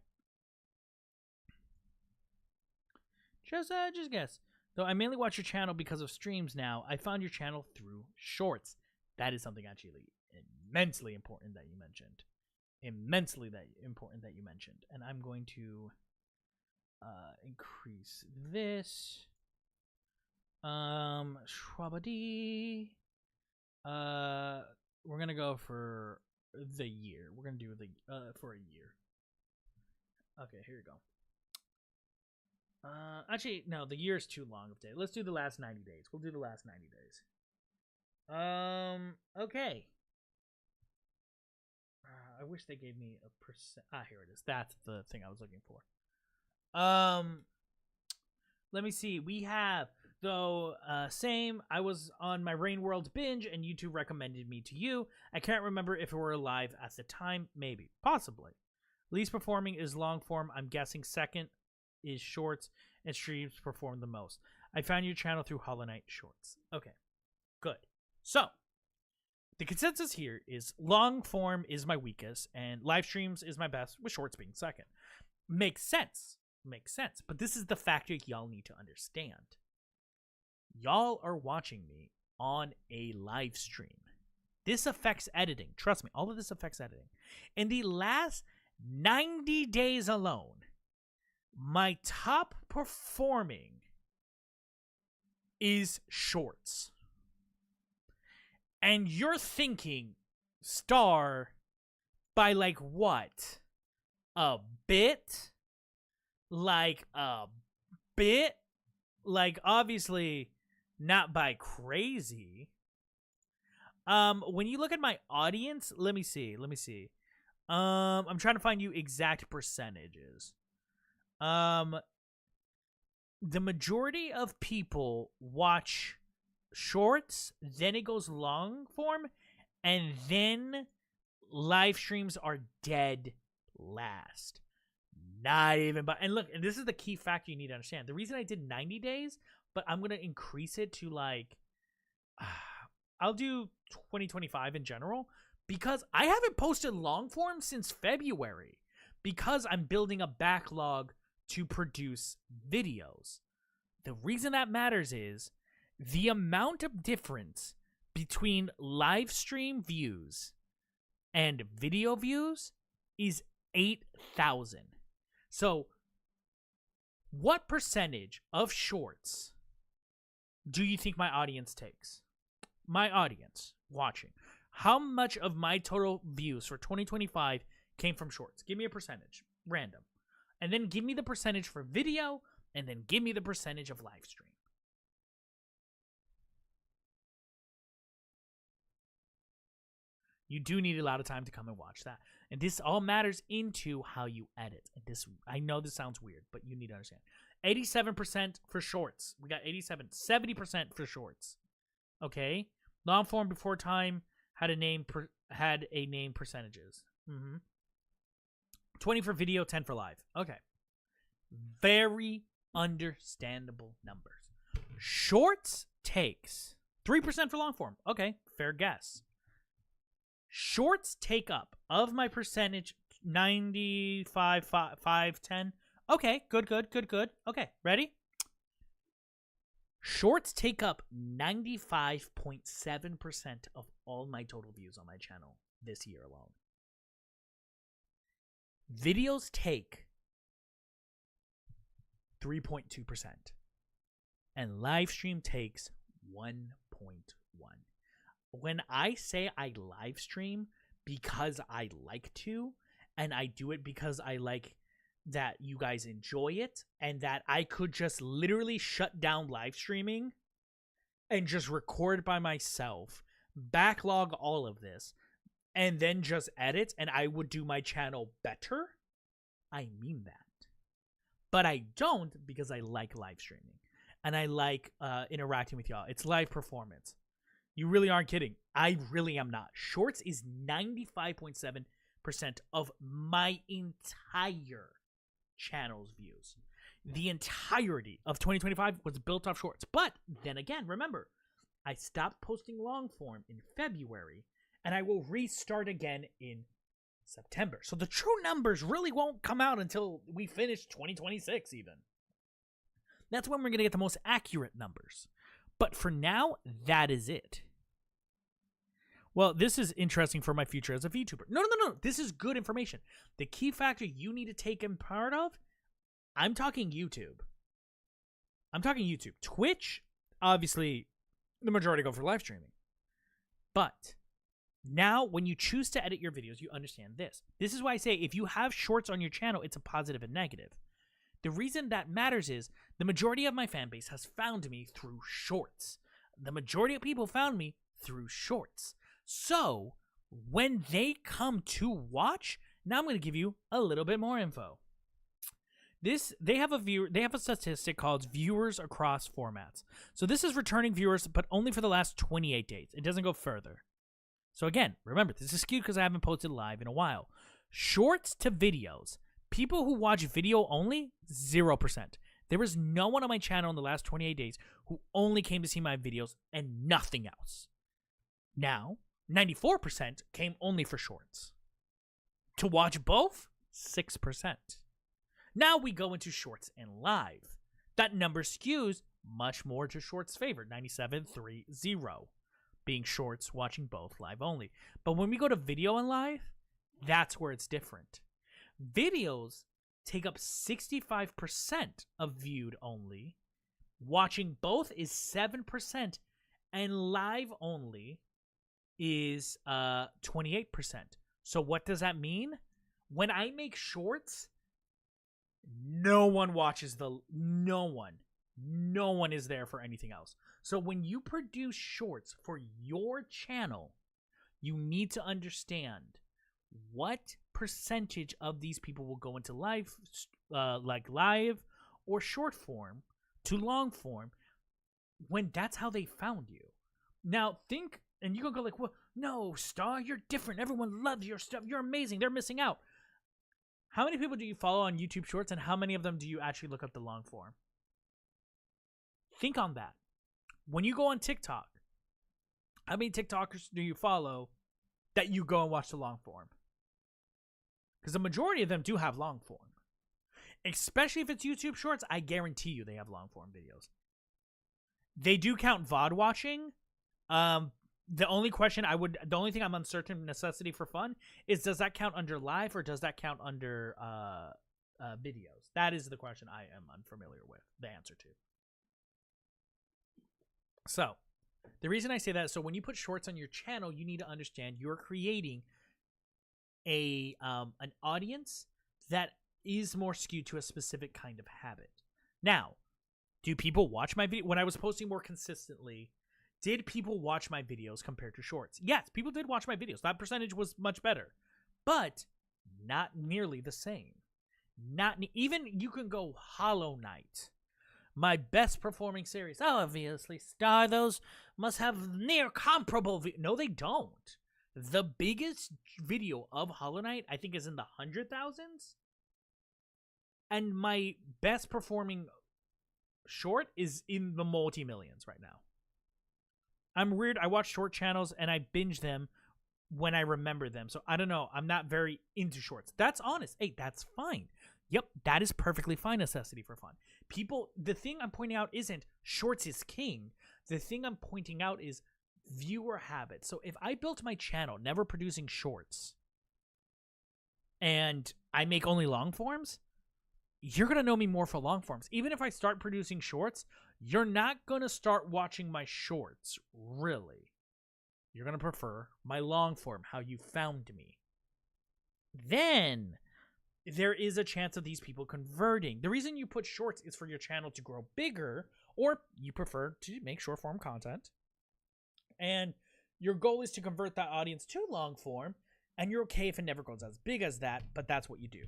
Just guess. Though I mainly watch your channel because of streams now, I found your channel through shorts. That is something actually immensely important that you mentioned. Important that you mentioned. And I'm going to increase this. Schwabadi. We're gonna go for the year. We're gonna do the for a year. Okay, here you go. Actually, no, the year is too long of day. Let's do the last 90 days. We'll do the last 90 days. Okay. I wish they gave me a percent. Here it is. That's the thing I was looking for. Let me see. We have, though, same. I was on my Rain World binge, and YouTube recommended me to you. I can't remember if it were live at the time. Maybe. Possibly. Least performing is long form. I'm guessing second is shorts, and streams perform the most. I found your channel through Hollow Knight Shorts. Okay. Good. So, the consensus here is long form is my weakest, and live streams is my best, with shorts being second. Makes sense. But this is the factor y'all need to understand. Y'all are watching me on a live stream. This affects editing. Trust me, all of this affects editing. In the last 90 days alone, my top performing is shorts. And you're thinking, Star, by like what? A bit? Like a bit? Like obviously not by crazy. When you look at my audience, let me see. I'm trying to find you exact percentages. The majority of people watch shorts, then it goes long form, and then live streams are dead last. Not even, but, and look, and this is the key factor you need to understand. The reason I did 90 days, but I'm going to increase it to like, I'll do 2025 in general, because I haven't posted long form since February, because I'm building a backlog to produce videos. The reason that matters is the amount of difference between live stream views and video views is 8,000. So, what percentage of shorts do you think my audience takes? My audience watching. How much of my total views for 2025 came from shorts? Give me a percentage. Random. And then give me the percentage for video, and then give me the percentage of live stream. You do need a lot of time to come and watch that. And this all matters into how you edit. And this, I know this sounds weird, but you need to understand. 87% for shorts. We got 87. 70% for shorts. Okay? Long form before time had a name percentages. 20 for video, 10 for live. Okay. Very understandable numbers. Shorts takes 3% for long form. Okay, fair guess. Shorts take up of my percentage 95, 5, 10. Okay, good. Okay, ready? Shorts take up 95.7% of all my total views on my channel this year alone. Videos take 3.2%. And live stream takes 1.1. When I say I live stream because I like to, and I do it because I like that you guys enjoy it, and that I could just literally shut down live streaming and just record by myself, backlog all of this, and then just edit, and I would do my channel better, I mean that. But I don't because I like live streaming. And I like interacting with y'all. It's live performance. You really aren't kidding. I really am not. Shorts is 95.7% of my entire channel's views. The entirety of 2025 was built off shorts. But then again, remember, I stopped posting long form in February, and I will restart again in September. So the true numbers really won't come out until we finish 2026 even. That's when we're going to get the most accurate numbers. But for now, that is it. Well, this is interesting for my future as a VTuber. No. This is good information. The key factor you need to take in part of, I'm talking YouTube. Twitch, obviously, the majority go for live streaming. But now, when you choose to edit your videos, you understand this. This is why I say if you have shorts on your channel, it's a positive and negative. The reason that matters is the majority of my fan base has found me through shorts. The majority of people found me through shorts. So, when they come to watch, now I'm going to give you a little bit more info. They have a statistic called viewers across formats. So this is returning viewers, but only for the last 28 days. It doesn't go further. So again, remember, this is skewed because I haven't posted live in a while. Shorts to videos. People who watch video only, 0%. There was no one on my channel in the last 28 days who only came to see my videos and nothing else. Now, 94% came only for shorts. To watch both, 6%. Now we go into shorts and live. That number skews much more to shorts' favor, 97.30, being shorts watching both live only. But when we go to video and live, that's where it's different. Videos take up 65% of viewed only. Watching both is 7%, and live only is 28%. So what does that mean? When I make shorts, no one watches no one is there for anything else. So when you produce shorts for your channel, you need to understand what percentage of these people will go into live, like live or short form to long form, when that's how they found you. Now think, and you gonna go like, well, no, Star, you're different. Everyone loves your stuff. You're amazing. They're missing out. How many people do you follow on YouTube Shorts, and how many of them do you actually look up the long form? Think on that. When you go on TikTok, how many TikTokers do you follow that you go and watch the long form? Because the majority of them do have long form. Especially if it's YouTube Shorts, I guarantee you they have long form videos. They do count VOD watching. The only thing I'm uncertain, necessity for fun, is does that count under live or does that count under videos? That is the question I am unfamiliar with the answer to. So, the reason I say that is so when you put shorts on your channel, you need to understand you're creating an audience that is more skewed to a specific kind of habit. Now, do people watch my video? When I was posting more consistently, did people watch my videos compared to shorts? Yes, people did watch my videos. That percentage was much better, but not nearly the same. Even you can go Hollow Knight, my best performing series. Obviously, Star, those must have near comparable. No, they don't. The biggest video of Hollow Knight, I think, is in the 100,000s, and my best performing short is in the multi-millions right now. I'm weird. I watch short channels and I binge them when I remember them. So I don't know. I'm not very into shorts. That's honest. Hey, that's fine. Yep, that is perfectly fine. Necessity for fun. People, the thing I'm pointing out isn't shorts is king. The thing I'm pointing out is viewer habits. So if I built my channel never producing shorts and I make only long forms, you're going to know me more for long forms. Even if I start producing shorts, you're not going to start watching my shorts, really. You're going to prefer my long form, how you found me. Then there is a chance of these people converting. The reason you put shorts is for your channel to grow bigger, or you prefer to make short form content. And your goal is to convert that audience to long form, and you're okay if it never goes as big as that, but that's what you do.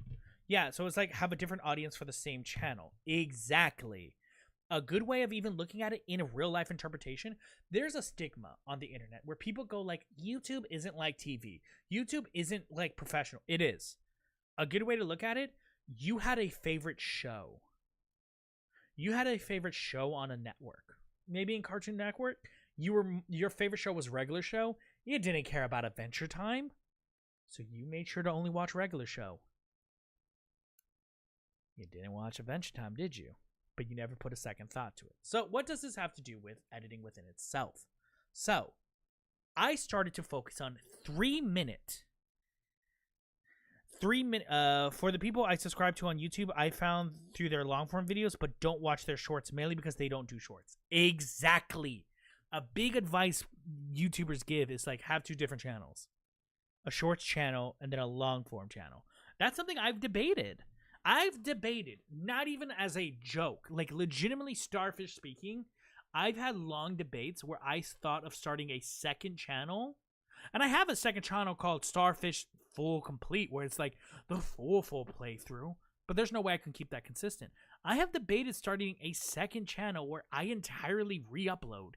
Yeah, so it's like have a different audience for the same channel. Exactly. A good way of even looking at it in a real life interpretation, there's a stigma on the internet where people go like, YouTube isn't like TV. YouTube isn't like professional. It is. A good way to look at it, you had a favorite show. You had a favorite show on a network. Maybe in Cartoon Network, your favorite show was regular show. You didn't care about Adventure Time. So you made sure to only watch regular show. You didn't watch Adventure Time, did you? But you never put a second thought to it. So what does this have to do with editing within itself? So I started to focus on 3 minute. For the people I subscribe to on YouTube, I found through their long form videos, but don't watch their shorts mainly because they don't do shorts. Exactly. A big advice YouTubers give is like have 2 different channels. A shorts channel and then a long form channel. That's something I've debated. Not even as a joke, like legitimately starfish speaking, I've had long debates where I thought of starting a second channel. And I have a second channel called Starfish Full Complete, where it's like the full playthrough, but there's no way I can keep that consistent. I have debated starting a second channel where I entirely re-upload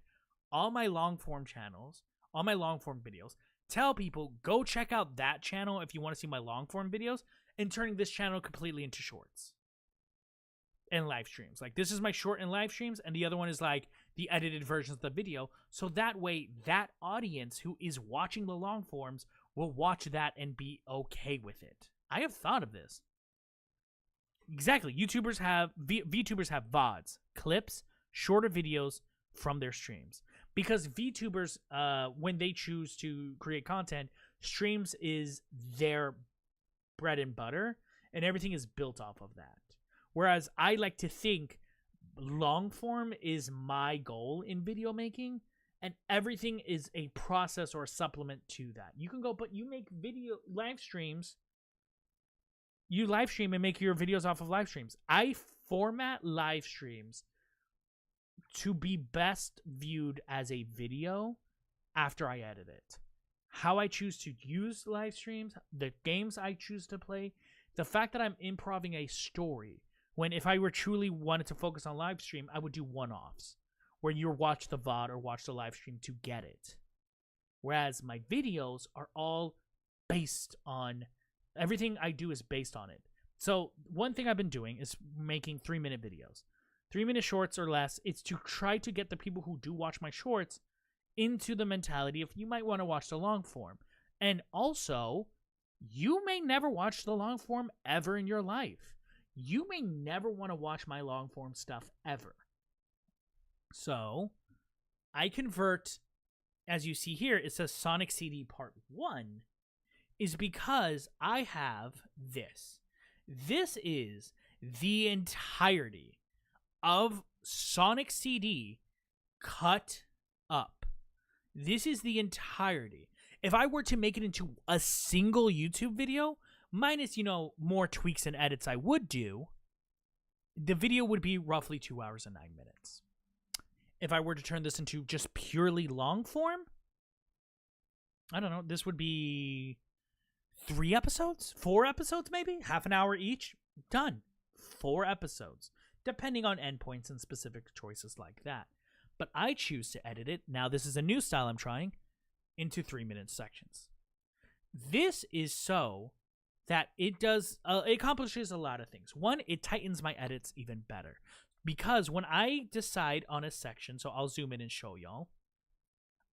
all my long form channels, all my long form videos, tell people, go check out that channel if you want to see my long form videos, and turning this channel completely into shorts and live streams. Like this is my short and live streams, and the other one is like the edited versions of the video. So that way, that audience who is watching the long forms will watch that and be okay with it. I have thought of this. Exactly. VTubers have VODs, clips, shorter videos from their streams. Because VTubers, when they choose to create content, streams is their bread and butter, and everything is built off of that. Whereas I like to think long form is my goal in video making, and everything is a process or a supplement to that. You can go, but you make video live streams. You live stream and make your videos off of live streams. I format live streams to be best viewed as a video after I edit it. How I choose to use live streams, the games I choose to play, the fact that I'm improving a story, when if I were truly wanted to focus on live stream, I would do one-offs, where you watch the VOD or watch the live stream to get it. Whereas my videos are all based on, everything I do is based on it. So one thing I've been doing is making 3-minute videos. 3-minute shorts or less. It's to try to get the people who do watch my shorts into the mentality of you might want to watch the long form. And also, you may never watch the long form ever in your life. You may never want to watch my long form stuff ever. So, I convert, as you see here, it says Sonic CD Part 1, is because I have this. This is the entirety of Sonic CD cut up. This is the entirety. If I were to make it into a single YouTube video, minus, more tweaks and edits I would do, the video would be roughly 2 hours and 9 minutes. If I were to turn this into just purely long form, I don't know, this would be 3 episodes? 4 episodes maybe? Half an hour each? Done. 4 episodes. Depending on endpoints and specific choices like that. But I choose to edit it, now this is a new style I'm trying, into 3-minute sections. This is so that it accomplishes a lot of things. One, it tightens my edits even better. Because when I decide on a section, so I'll zoom in and show y'all,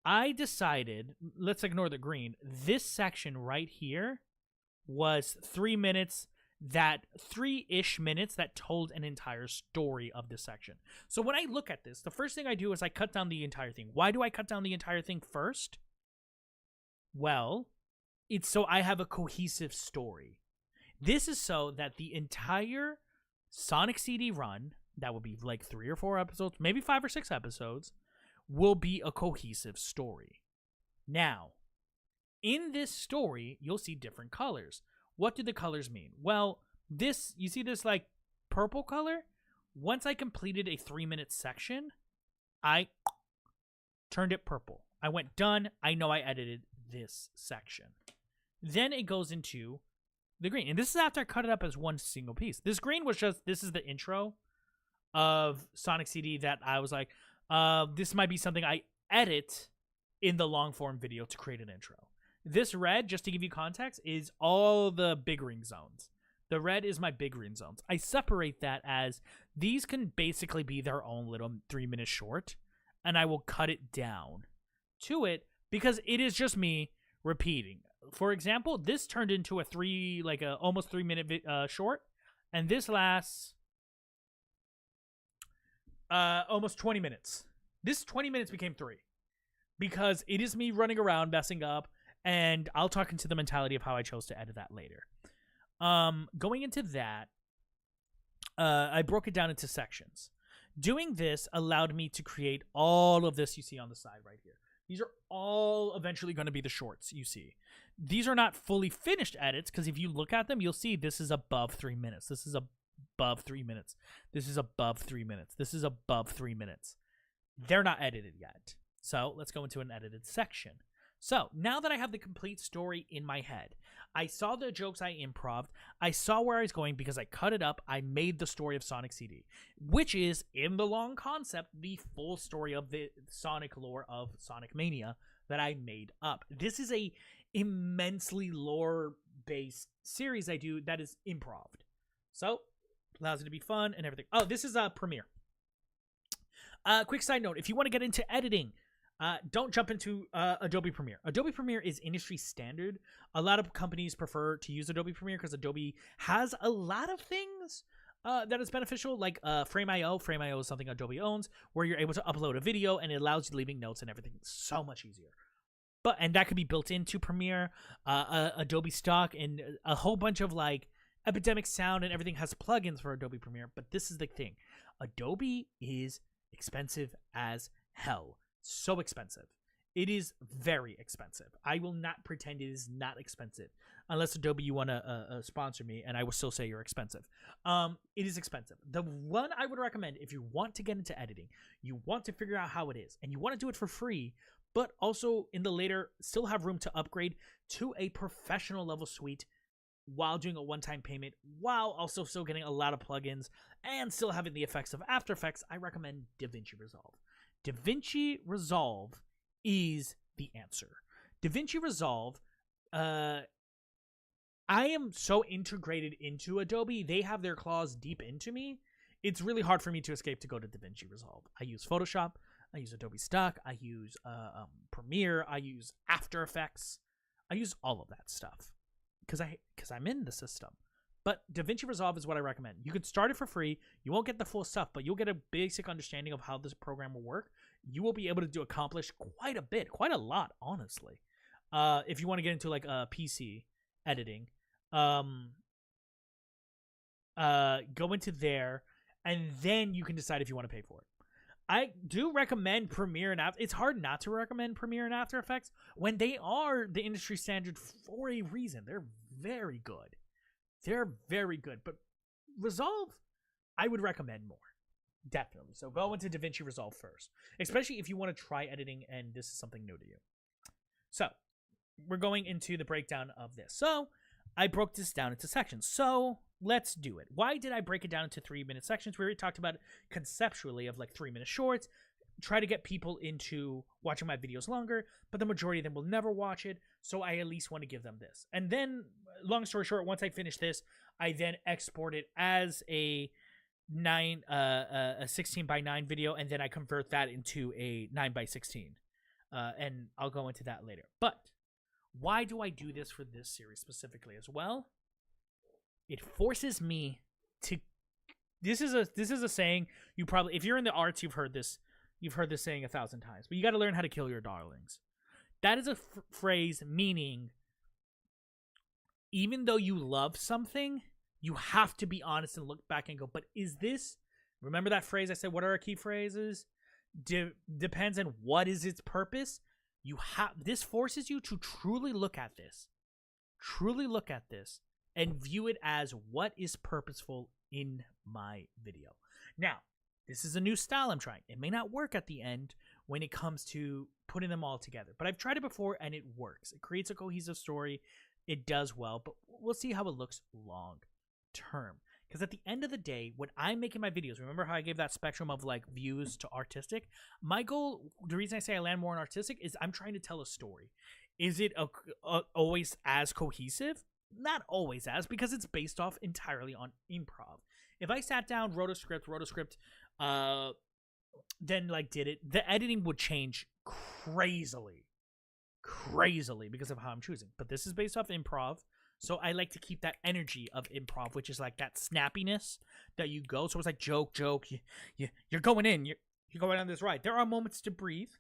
I decided, let's ignore the green, this section right here was 3 minutes, that 3-ish minutes that told an entire story of this section. So when I look at this, the first thing I do is I cut down the entire thing. Why do I cut down the entire thing first? Well, it's so I have a cohesive story. This is so that the entire Sonic CD run, that would be like 3 or 4 episodes, maybe 5 or 6 episodes, will be a cohesive story. Now, in this story, you'll see different colors. What do the colors mean? Well, this, you see this like purple color? Once I completed a 3-minute section, I turned it purple. I went done. I know I edited this section. Then it goes into the green. And this is after I cut it up as one single piece. This green was just, this is the intro of Sonic CD that I was like, this might be something I edit in the long form video to create an intro. This red, just to give you context, is all the big ring zones. The red is my big ring zones. I separate that as these can basically be their own little 3-minute short, and I will cut it down to it because it is just me repeating. For example, this turned into a almost 3-minute short, and this lasts almost 20 minutes. This 20 minutes became 3 because it is me running around messing up, and I'll talk into the mentality of how I chose to edit that later. Going into that, I broke it down into sections. Doing this allowed me to create all of this you see on the side right here. These are all eventually going to be the shorts you see. These are not fully finished edits because if you look at them, you'll see this is above 3 minutes. This is above 3 minutes. This is above 3 minutes. This is above 3 minutes. They're not edited yet. So let's go into an edited section. So now that I have the complete story in my head, I saw the jokes I improv'd, I saw where I was going because I cut it up, I made the story of Sonic CD, which is, in the long concept, the full story of the Sonic lore of Sonic Mania that I made up. This is a immensely lore-based series I do that is improv'd. So, allows it to be fun and everything. Oh, this is a Premiere. Quick side note, if you want to get into editing, don't jump into Adobe Premiere. Adobe Premiere is industry standard. A lot of companies prefer to use Adobe Premiere because Adobe has a lot of things that is beneficial, like Frame.io. Frame.io is something Adobe owns, where you're able to upload a video and it allows you leaving notes and everything. So much easier. And that could be built into Premiere, Adobe Stock, and a whole bunch of like Epidemic Sound and everything has plugins for Adobe Premiere. But this is the thing. Adobe is expensive as hell. So expensive. It is very expensive. I will not pretend it is not expensive. Unless Adobe, you want to sponsor me, and I will still say you're expensive. It is expensive. The one I would recommend, if you want to get into editing, you want to figure out how it is, and you want to do it for free, but also in the later, still have room to upgrade to a professional level suite while doing a one-time payment, while also still getting a lot of plugins, and still having the effects of After Effects, I recommend DaVinci Resolve. DaVinci Resolve is the answer. DaVinci Resolve, I am so integrated into Adobe. They have their claws deep into me. It's really hard for me to escape to go to DaVinci Resolve. I use Photoshop. I use Adobe Stock. I use Premiere. I use After Effects. I use all of that stuff because I'm in the system. But DaVinci Resolve is what I recommend. You can start it for free. You won't get the full stuff, but you'll get a basic understanding of how this program will work. You will be able to accomplish quite a bit, quite a lot, honestly. If you want to get into like PC editing, go into there, and then you can decide if you want to pay for it. I do recommend Premiere and After. It's hard not to recommend Premiere and After Effects when they are the industry standard for a reason. They're very good. They're very good, but Resolve, I would recommend more. Definitely. So go into DaVinci Resolve first, especially if you want to try editing and this is something new to you. So we're going into the breakdown of this. So I broke this down into sections. So let's do it. Why did I break it down into 3-minute sections? We already talked about it conceptually of like 3-minute shorts. Try to get people into watching my videos longer, but the majority of them will never watch it, so I at least want to give them this. And then, long story short, once I finish this, I then export it as a 16:9 video, and then I convert that into a 9:16. And I'll go into that later. But why do I do this for this series specifically as well? It forces me to. This is a saying you probably, if you're in the arts, you've heard this saying 1,000 times, but you got to learn how to kill your darlings. That is a phrase meaning, even though you love something, You have to be honest and look back and go, but is this, remember that phrase I said, what are our key phrases? Depends on what is its purpose. This forces you to truly look at this. Truly look at this and view it as what is purposeful in my video. Now, this is a new style I'm trying. It may not work at the end when it comes to putting them all together, but I've tried it before and it works. It creates a cohesive story. It does well, but we'll see how it looks long term. Because at the end of the day, when I'm making my videos, remember how I gave that spectrum of like views to artistic? My goal, the reason I say I land more on artistic is I'm trying to tell a story. Is it always as cohesive? Not always as, because it's based off entirely on improv. If I sat down, wrote a script, then like did it, the editing would change crazily because of how I'm choosing. But this is based off improv. So I like to keep that energy of improv, which is like that snappiness that you go. So it's like joke. You're going in. You're going on this ride. There are moments to breathe.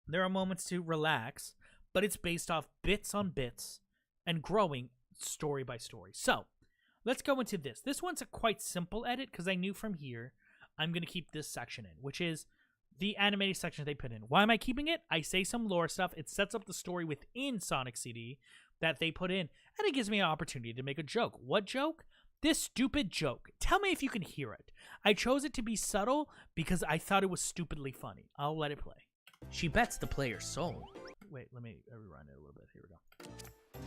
There are moments to relax. But it's based off bits on bits and growing story by story. So let's go into this. This one's a quite simple edit because I knew from here I'm going to keep this section in, which is the animated section they put in. Why am I keeping it? I say some lore stuff. It sets up the story within Sonic CD that they put in, and it gives me an opportunity to make a joke. What joke? This stupid joke. Tell me if you can hear it. I chose it to be subtle because I thought it was stupidly funny. I'll let it play. She bets the player's soul. Wait, let me rewind it a little bit. Here we go.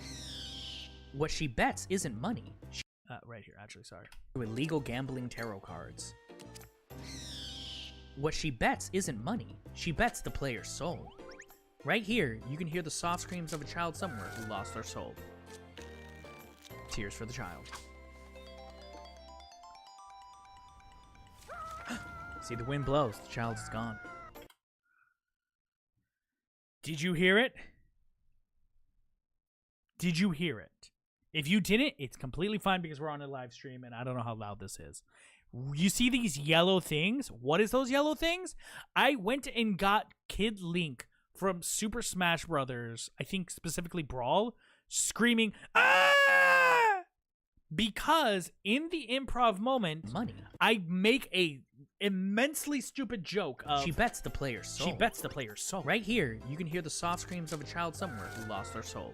What she bets isn't money. Right here, actually, sorry. Illegal gambling tarot cards. What she bets isn't money. She bets the player's soul. Right here, you can hear the soft screams of a child somewhere who lost their soul. Tears for the child. See, the wind blows. The child is gone. Did you hear it? Did you hear it? If you didn't, it's completely fine because we're on a live stream and I don't know how loud this is. You see these yellow things? What is those yellow things? I went and got Kid Link from Super Smash Brothers, I think specifically Brawl, screaming, "Ah!" Because in the improv moment, money, I make a immensely stupid joke of, she bets the player's soul. She bets the player's soul. Right here, you can hear the soft screams of a child somewhere who lost their soul.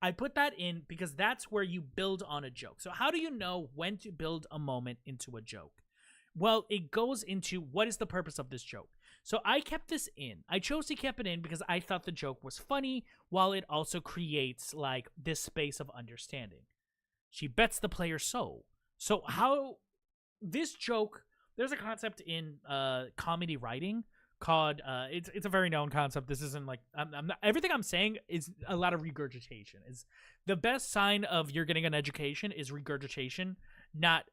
I put that in because that's where you build on a joke. So how do you know when to build a moment into a joke? Well, it goes into what is the purpose of this joke. So I kept this in. I chose to keep it in because I thought the joke was funny while it also creates like this space of understanding. She bets the player's soul. So how this joke, there's a concept in comedy writing called it's a very known concept. This isn't like I'm not, everything I'm saying is a lot of regurgitation. Is the best sign of you're getting an education is regurgitation, not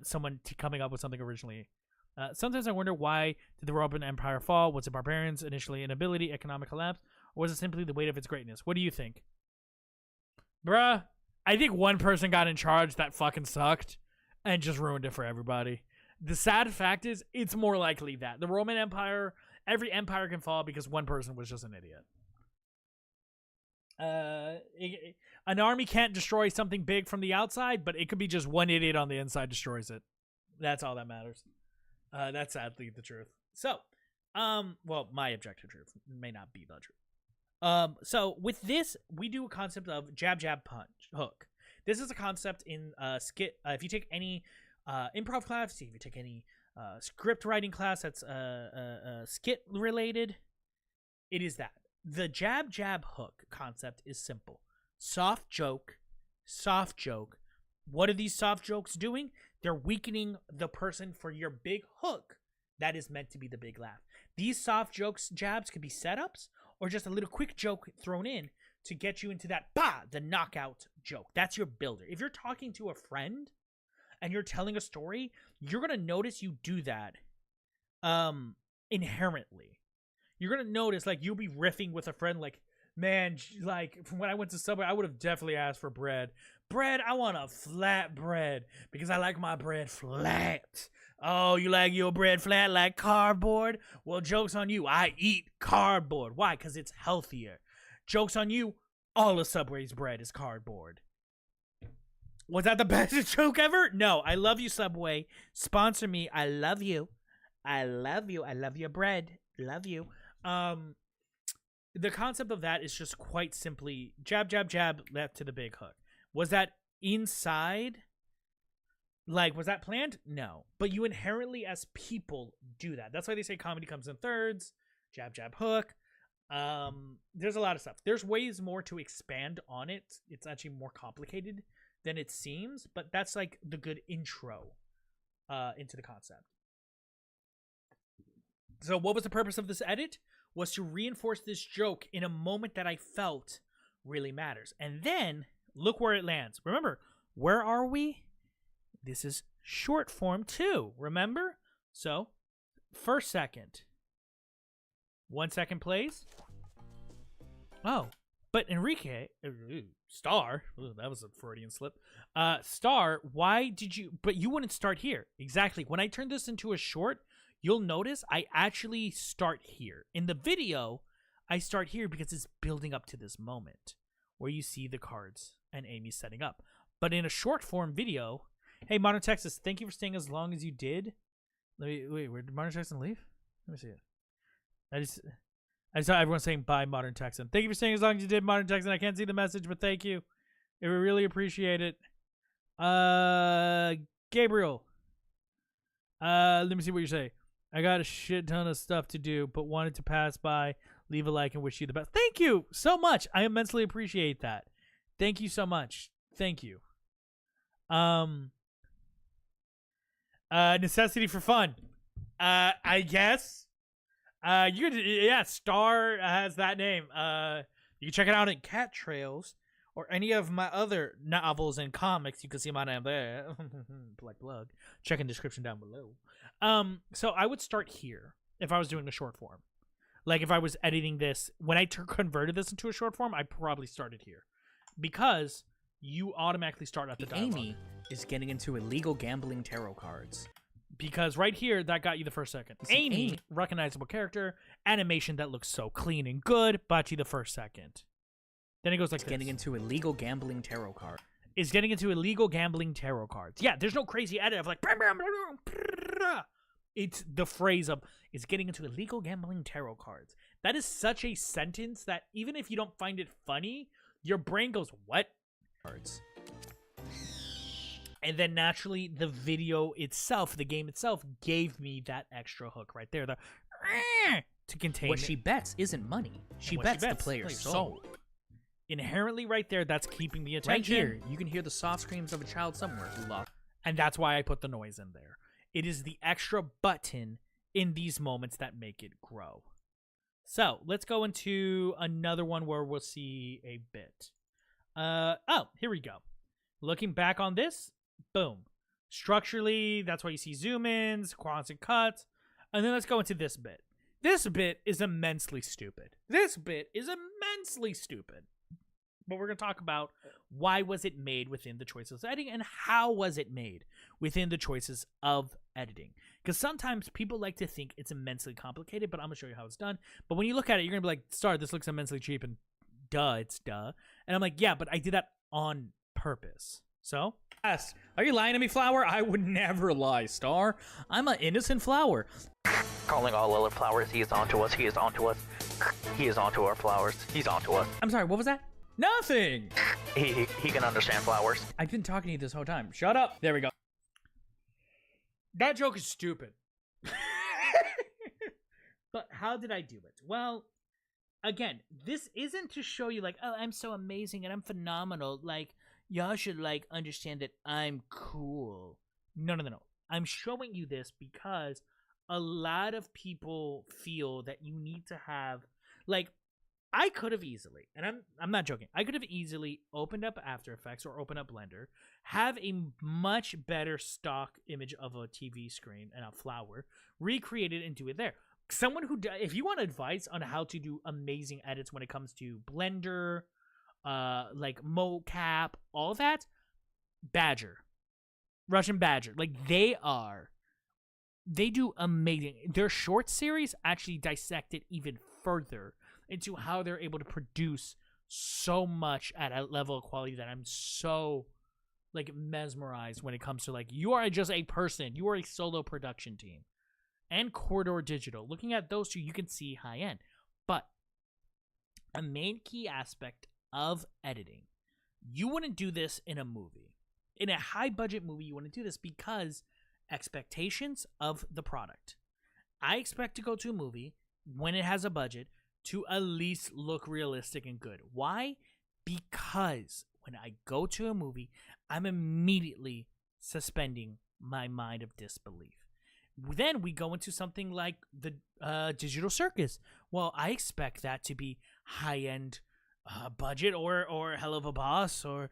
someone coming up with something originally. Sometimes I wonder, why did the Roman Empire fall? Was it barbarians initially, inability, economic collapse, or was it simply the weight of its greatness? What do you think? Bruh, I think one person got in charge that fucking sucked and just ruined it for everybody. The sad fact is, it's more likely that the Roman Empire, every empire can fall because one person was just an idiot. An army can't destroy something big from the outside, but it could be just one idiot on the inside destroys it. That's all that matters. That's sadly the truth. So, well, my objective truth may not be the truth. So with this, we do a concept of jab, jab, punch, hook. This is a concept in skit. If you take any improv class, if you take any script writing class that's skit related, it is that. The jab, jab, hook concept is simple. Soft joke, soft joke. What are these soft jokes doing? They're weakening the person for your big hook that is meant to be the big laugh. These soft jokes, jabs, could be setups or just a little quick joke thrown in to get you into that, the knockout joke. That's your builder. If you're talking to a friend and you're telling a story, you're going to notice you do that inherently. You're going to notice, like, you'll be riffing with a friend, like, man, like, when I went to Subway, I would have definitely asked for bread. Bread, I want a flat bread because I like my bread flat. Oh, you like your bread flat like cardboard? Well, joke's on you. I eat cardboard. Why? Because it's healthier. Joke's on you. All of Subway's bread is cardboard. Was that the best joke ever? No. I love you, Subway. Sponsor me. I love you. I love you. I love your bread. Love you. The concept of that is just quite simply jab, jab, jab, left to the big hook. Was that inside? Like, was that planned? No. But you inherently, as people, do that. That's why they say comedy comes in thirds. Jab, jab, hook. There's a lot of stuff. There's ways more to expand on it. It's actually more complicated than it seems, but that's like the good intro into the concept. So what was the purpose of this edit? Was to reinforce this joke in a moment that I felt really matters. And then look where it lands. Remember, where are we? This is short form too, remember? So, first second. 1 second plays. Oh, but Enrique, Star, that was a Freudian slip. Star, why did you, but you wouldn't start here. Exactly. When I turn this into a short, you'll notice I actually start here. In the video, I start here because it's building up to this moment where you see the cards and Amy setting up. But in a short form video, hey, Modern Texas, thank you for staying as long as you did. Wait, where did Modern Texan leave? Let me see it. I saw everyone saying bye, Modern Texan. Thank you for staying as long as you did, Modern Texan. I can't see the message, but thank you. We really appreciate it. Gabriel. Let me see what you say. I got a shit ton of stuff to do, but wanted to pass by, leave a like, and wish you the best. Thank you so much. I immensely appreciate that. Thank you so much. Thank you. Necessity for fun. I guess. Star has that name. You can check it out in Cat Trails or any of my other novels and comics. You can see my name there. Plug. Check in the description down below. So I would start here if I was doing a short form. Like if I was editing this, when I converted this into a short form, I probably started here because you automatically start at the dialogue. Amy is getting into illegal gambling tarot cards. Because right here, that got you the first second. Amy, recognizable character, animation that looks so clean and good, bought you the first second. Then it goes like this. Getting into illegal gambling tarot cards. Is getting into illegal gambling tarot cards. Yeah, there's no crazy edit of like... It's the phrase of, is getting into illegal gambling tarot cards. That is such a sentence that even if you don't find it funny, your brain goes, what? Cards. And then naturally, the video itself, the game itself, gave me that extra hook right there. The to contain what she bets isn't money. She bets the player's soul. Inherently right there, that's keeping the attention. Right here, you can hear the soft screams of a child somewhere who lost. And that's why I put the noise in there. It is the extra button in these moments that make it grow. So, let's go into another one where we'll see a bit. Here we go. Looking back on this, boom. Structurally, that's why you see zoom-ins, constant cuts. And then let's go into this bit. This bit is immensely stupid. But we're going to talk about why was it made within the choices of editing and how was it made within the choices of editing. Because sometimes people like to think it's immensely complicated, but I'm going to show you how it's done. But when you look at it, you're going to be like, Star, this looks immensely cheap, and it's duh. And I'm like, yeah, but I did that on purpose. So? Yes. Are you lying to me, Flower? I would never lie, Star. I'm an innocent flower. Calling all other flowers, he is onto us, he is onto us. He is onto our flowers, he's onto us. I'm sorry, what was that? Nothing! He can understand flowers. I've been talking to you this whole time. Shut up! There we go. That joke is stupid. But how did I do it? Well, again, this isn't to show you like, oh, I'm so amazing and I'm phenomenal. Like, y'all should like understand that I'm cool. No. I'm showing you this because a lot of people feel that you need to have, like, I could have easily, and I'm not joking, I could have easily opened up After Effects or opened up Blender, have a much better stock image of a TV screen and a flower, recreate it and do it there. Someone who, if you want advice on how to do amazing edits when it comes to Blender, like mocap, all that, Badger, Russian Badger, like they do amazing. Their short series actually dissect it even further into how they're able to produce so much at a level of quality that I'm so like mesmerized when it comes to like you are just a person, you are a solo production team, and Corridor Digital. Looking at those two, you can see high end, but a main key aspect of editing, you wouldn't do this in a movie. In a high budget movie, you wouldn't do this because expectations of the product. I expect to go to a movie when it has a budget to at least look realistic and good. Why? Because when I go to a movie, I'm immediately suspending my mind of disbelief. Then we go into something like the Digital Circus. Well, I expect that to be high-end budget or Hell of a Boss or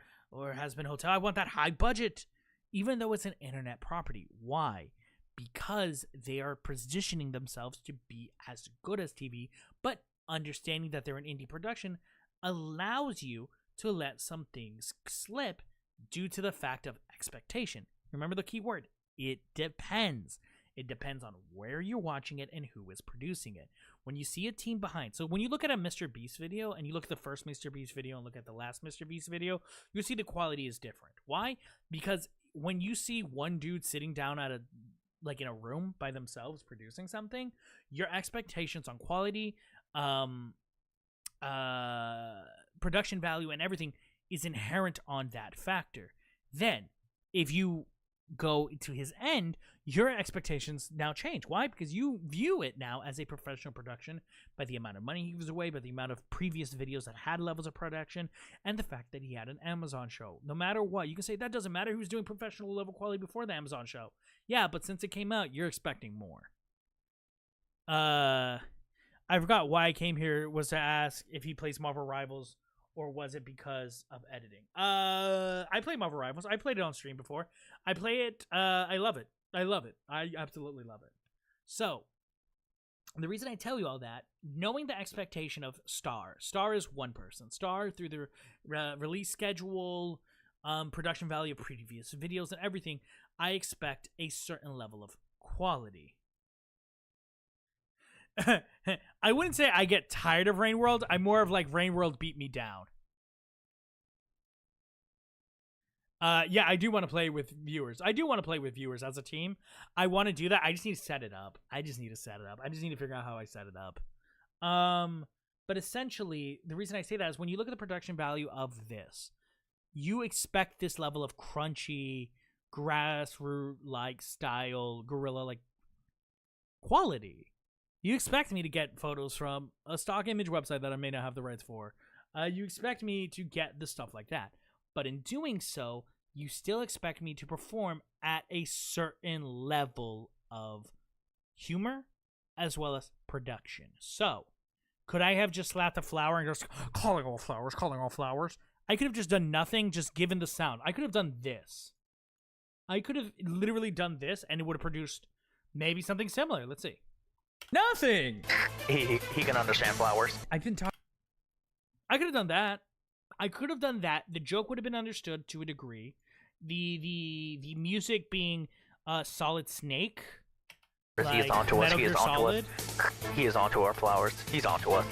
Has Been Hotel. I want that high budget, even though it's an internet property. Why? Because they are positioning themselves to be as good as TV, but understanding that they're an indie production allows you to let some things slip due to the fact of expectation. Remember the key word. It depends. It depends on where you're watching it and who is producing it. When you see a team behind, so when you look at a Mr. Beast video and you look at the first Mr. Beast video and look at the last Mr. Beast video, you see the quality is different. Why? Because when you see one dude sitting down at in a room by themselves producing something, your expectations on quality, production value, and everything is inherent on that factor. Then, if you go to his end, your expectations now change. Why? Because you view it now as a professional production by the amount of money he gives away, by the amount of previous videos that had levels of production, and the fact that he had an Amazon show. No matter what, you can say that doesn't matter. He was doing professional level quality before the Amazon show. Yeah, but since it came out, you're expecting more. I forgot why I came here was to ask if he plays Marvel Rivals, or was it because of editing? I play Marvel Rivals. I played it on stream before. I play it. I love it. I absolutely love it. So, the reason I tell you all that, knowing the expectation of Star is one person. Star, through the release schedule, production value of previous videos and everything, I expect a certain level of quality. I wouldn't say I get tired of Rain World. I'm more of like Rain World beat me down. Yeah, I do want to play with viewers. I do want to play with viewers as a team. I want to do that. I just need to set it up. I just need to figure out how I set it up. But essentially, the reason I say that is when you look at the production value of this, you expect this level of crunchy, grassroots-like style, guerrilla-like quality. You expect me to get photos from a stock image website that I may not have the rights for. You expect me to get the stuff like that. But in doing so, you still expect me to perform at a certain level of humor as well as production. So, could I have just slapped a flower and just calling all flowers? I could have just done nothing, just given the sound. I could have done this. I could have literally done this and it would have produced maybe something similar. Let's see. Nothing. He can understand flowers. I've been talking. I could have done that. The joke would have been understood to a degree. The music being Solid Snake. He is onto us. He is onto us. He is onto our flowers. He's onto us.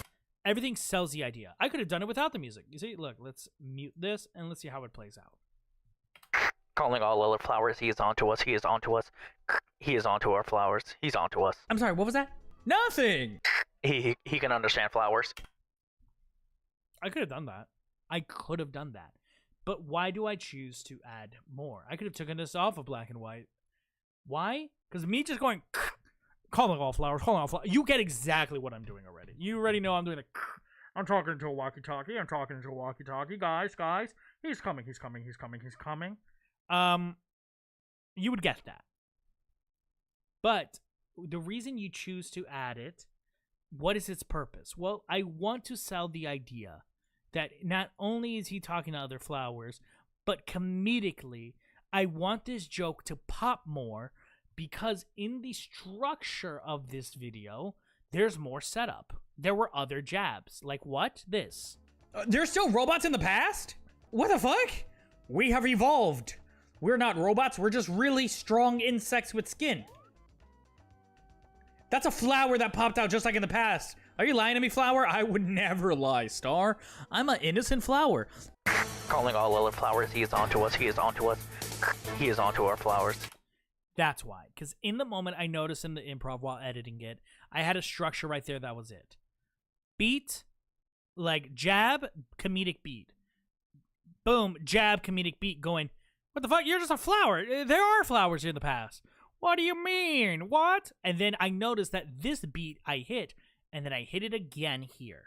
Everything sells the idea. I could have done it without the music. You see, look, let's mute this and let's see how it plays out. Calling all other flowers. He is onto us. He is onto us. He is onto our flowers. He's onto us. I'm sorry, what was that? Nothing. He can understand flowers. I could have done that. But why do I choose to add more? I could have taken this off of black and white. Why? Because me just going, calling all flowers. You get exactly what I'm doing already. You already know I'm doing the, I'm talking to a walkie-talkie. Guys. He's coming. You would get that. But the reason you choose to add it, what is its purpose? Well, I want to sell the idea that not only is he talking to other flowers, but comedically, I want this joke to pop more because in the structure of this video, there's more setup. There were other jabs. Like what? This. There's still robots in the past? What the fuck? We have evolved. We're not robots. We're just really strong insects with skin. That's a flower that popped out just like in the past. Are you lying to me, flower? I would never lie, Star. I'm an innocent flower. Calling all other flowers, he is onto us, he is onto us. He is onto our flowers. That's why. Because in the moment, I noticed in the improv while editing it, I had a structure right there. That was it. Beat, like jab, comedic beat. Boom, jab, comedic beat going, what the fuck? You're just a flower. There are flowers in the past. What do you mean? What? And then I noticed that this beat I hit, and then I hit it again here.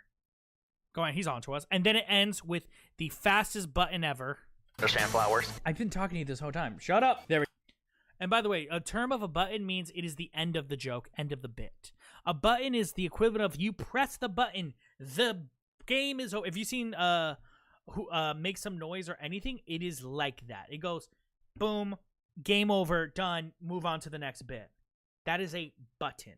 Going, he's on to us. And then it ends with the fastest button ever. Understand flowers. I've been talking to you this whole time. Shut up. There we And by the way, a term of a button means it is the end of the joke, end of the bit. A button is the equivalent of you press the button, the game is over. If you've seen Make Some Noise or anything, it is like that. It goes, boom, game over, done, move on to the next bit. That is a button.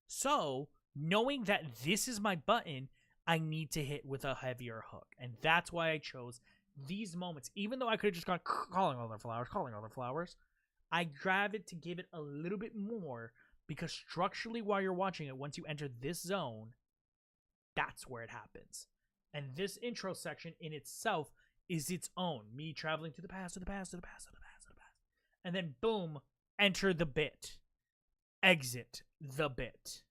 So, knowing that this is my button, I need to hit with a heavier hook. And that's why I chose these moments. Even though I could have just gone, calling all the flowers, I grab it to give it a little bit more because structurally while you're watching it, once you enter this zone, that's where it happens. And this intro section in itself is its own. Me traveling to the past, to the past, to the past, to the past, to the past. And then boom, enter the bit. Exit the bit.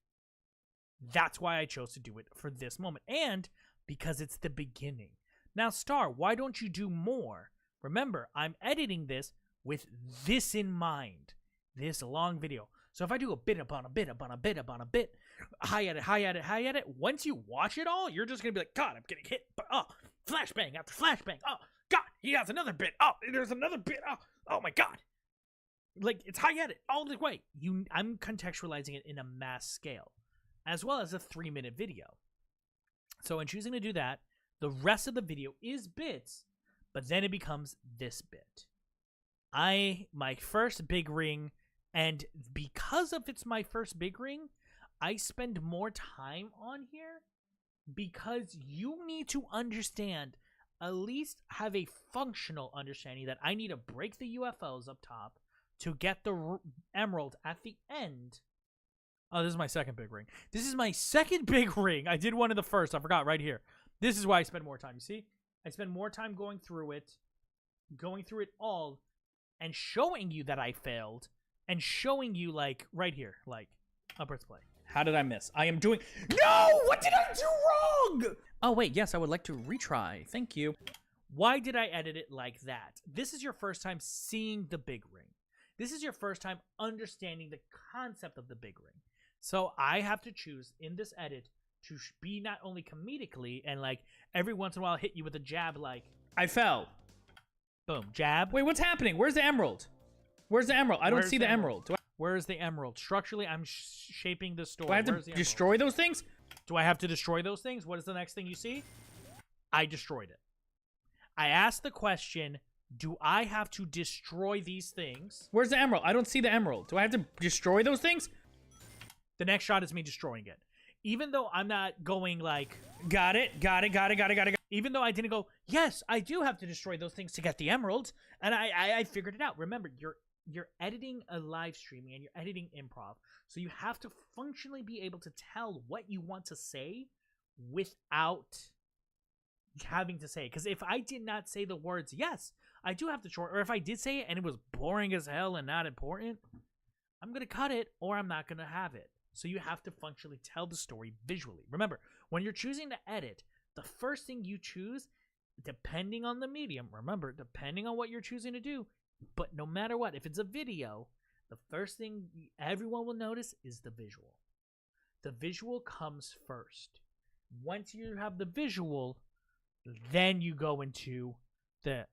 That's why I chose to do it for this moment. And because it's the beginning. Now, Star, why don't you do more? Remember, I'm editing this with this in mind. This long video. So if I do a bit upon a bit upon a bit upon a bit, high at it, once you watch it all, you're just going to be like, God, I'm getting hit. Oh, flashbang after flashbang. Oh, God, he has another bit. Oh, there's another bit. Oh my God. Like, it's high at it all the way. I'm contextualizing it in a mass scale, as well as a 3-minute video. So in choosing to do that, the rest of the video is bits, but then it becomes this bit. My first big ring, and because of it's my first big ring, I spend more time on here because you need to understand, at least have a functional understanding that I need to break the UFOs up top to get the emerald at the end. Oh, this is my second big ring. This is my second big ring. I did one of the first. I forgot right here. This is why I spend more time. You see? I spend more time going through it all, and showing you that I failed, and showing you, like, right here, like, press play. How did I miss? I am doing... No! What did I do wrong? Oh, wait, yes, I would like to retry. Thank you. Why did I edit it like that? This is your first time seeing the big ring. This is your first time understanding the concept of the big ring. So I have to choose in this edit to be not only comedically and, like, every once in a while hit you with a jab, like... I fell. Boom, jab. Wait, what's happening? Where's the emerald? Where's the emerald? I don't see the emerald. Where's the emerald? Structurally, I'm shaping the story. Do I have to destroy those things? Do I have to destroy those things? What is the next thing you see? I destroyed it. I asked the question, do I have to destroy these things? Where's the emerald? I don't see the emerald. Do I have to destroy those things? The next shot is me destroying it. Even though I'm not going like... Got it. Even though I didn't go, yes, I do have to destroy those things to get the emerald. And I figured it out. Remember, you're editing a live streaming and you're editing improv. So you have to functionally be able to tell what you want to say without having to say it. Because if I did not say the words, yes, I do have to short, or if I did say it and it was boring as hell and not important, I'm going to cut it or I'm not going to have it. So you have to functionally tell the story visually. Remember, when you're choosing to edit, the first thing you choose, depending on the medium, remember, depending on what you're choosing to do, but no matter what, if it's a video, the first thing everyone will notice is the visual. The visual comes first. Once you have the visual, then you go into the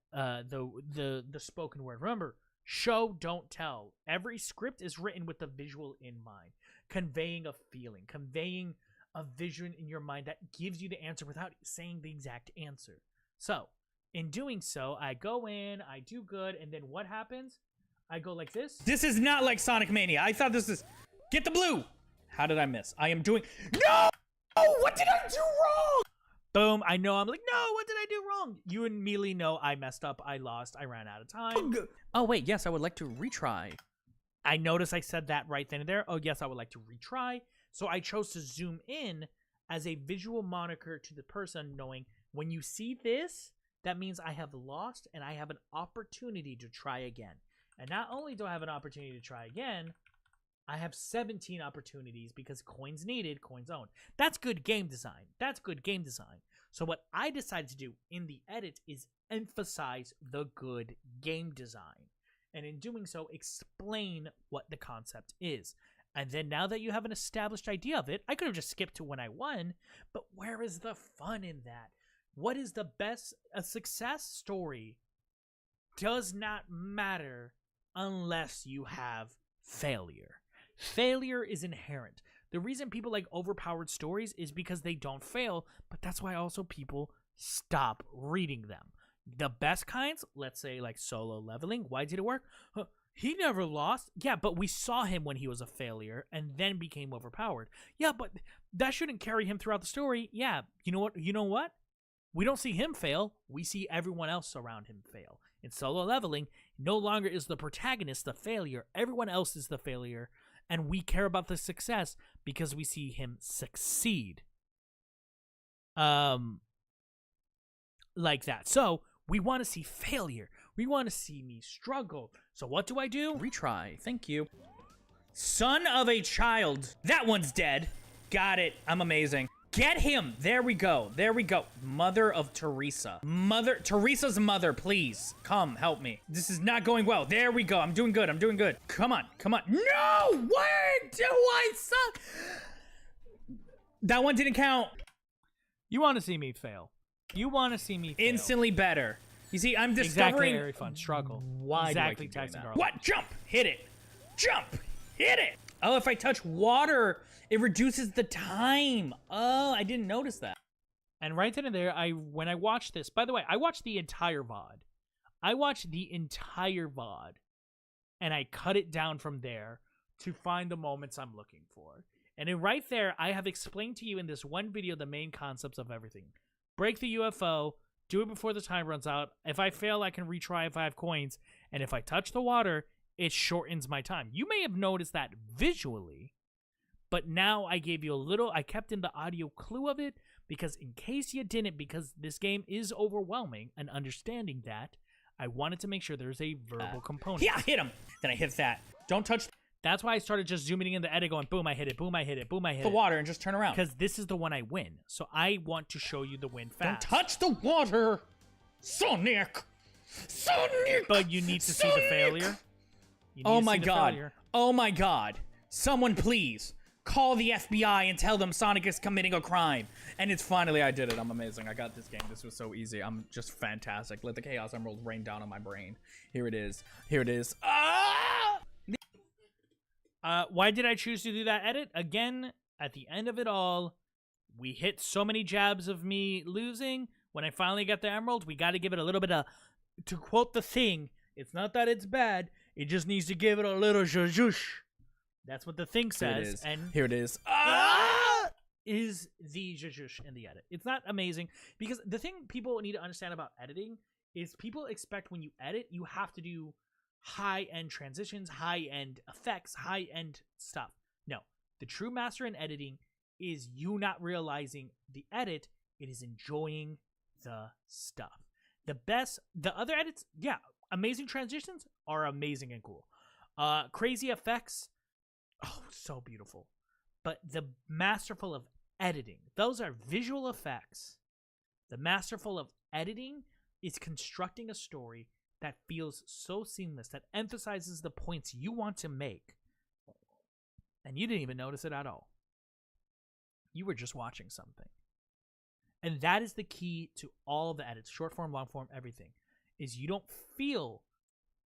spoken word. Remember, show, don't tell. Every script is written with the visual in mind, conveying a feeling, conveying a vision in your mind that gives you the answer without saying the exact answer. So, in doing so, I go in, I do good, and then what happens? I go like this. This is not like Sonic Mania. I thought this is... Get the blue! How did I miss? I am doing... No! What did I do wrong? Boom, I know. I'm like, no, what did I do wrong? You immediately know I messed up, I lost, I ran out of time. Oh, wait, yes, I would like to retry. I noticed I said that right then and there. Oh, yes, I would like to retry. So I chose to zoom in as a visual moniker to the person, knowing when you see this, that means I have lost and I have an opportunity to try again. And not only do I have an opportunity to try again, I have 17 opportunities because coins needed, coins owned. That's good game design. That's good game design. So what I decided to do in the edit is emphasize the good game design. And in doing so, explain what the concept is. And then now that you have an established idea of it, I could have just skipped to when I won, but where is the fun in that? What is the best? A success story does not matter unless you have failure. Failure is inherent. The reason people like overpowered stories is because they don't fail, but that's why also people stop reading them. The best kinds, let's say like solo leveling, why did it work? He never lost. Yeah, but we saw him when he was a failure and then became overpowered. Yeah, but that shouldn't carry him throughout the story. Yeah, you know what? You know what? We don't see him fail. We see everyone else around him fail. In solo leveling, no longer is the protagonist the failure. Everyone else is the failure. And we care about the success because we see him succeed. Like that. So, we want to see failure. We want to see me struggle. So what do I do? Retry. Thank you. Son of a child. That one's dead. Got it. I'm amazing. Get him. There we go. There we go. Mother of Teresa. Teresa's mother, please. Come, help me. This is not going well. There we go. I'm doing good. I'm doing good. Come on. Come on. No! Where do I suck? That one didn't count. You want to see me fail. You want to see me fail. Instantly better. You see, I'm discovering... Exactly, very fun. Struggle. Why exactly, do I keep doing that? girl. What? Jump! Hit it! Jump! Hit it! Oh, if I touch water, it reduces the time. Oh, I didn't notice that. And right then and there, when I watched this... By the way, I watched the entire VOD. And I cut it down from there to find the moments I'm looking for. And then right there, I have explained to you in this one video the main concepts of everything. Break the UFO, do it before the time runs out. If I fail, I can retry if I have coins. And if I touch the water, it shortens my time. You may have noticed that visually, but now I gave you a little, I kept in the audio clue of it, because in case you didn't, because this game is overwhelming, and understanding that, I wanted to make sure there's a verbal component. Yeah, hit him. Then I hit that. Don't touch That's why I started just zooming in the edit going, boom, I hit it, boom, I hit it, boom, I hit the it. water and just turn around. Because this is the one I win. So I want to show you the win fast. Don't touch the water! Sonic! Sonic! But you need to see the failure. You need Oh to my see the god. failure. Oh my god. Someone please call the FBI and tell them Sonic is committing a crime. And it's finally, I did it. I'm amazing. I got this game. This was so easy. I'm just fantastic. Let the Chaos Emerald rain down on my brain. Here it is. Here it is. Ah! Why did I choose to do that edit? Again, at the end of it all, we hit so many jabs of me losing. When I finally got the emerald, we got to give it a little bit of, to quote the Thing, it's not that it's bad, it just needs to give it a little zhuzh. That's what the Thing says. Here it is. And Here it is. is the zhuzh in the edit. It's not amazing, because the thing people need to understand about editing is people expect when you edit, you have to do high-end transitions, high-end effects, high-end stuff. No, the true master in editing is you not realizing the edit, it is enjoying the stuff. The other edits, yeah, amazing transitions are amazing and cool. Crazy effects, oh, so beautiful. But the masterful of editing, those are visual effects. The masterful of editing is constructing a story that feels so seamless, that emphasizes the points you want to make. And you didn't even notice it at all. You were just watching something. And that is the key to all of the edits, short form, long form, everything, is you don't feel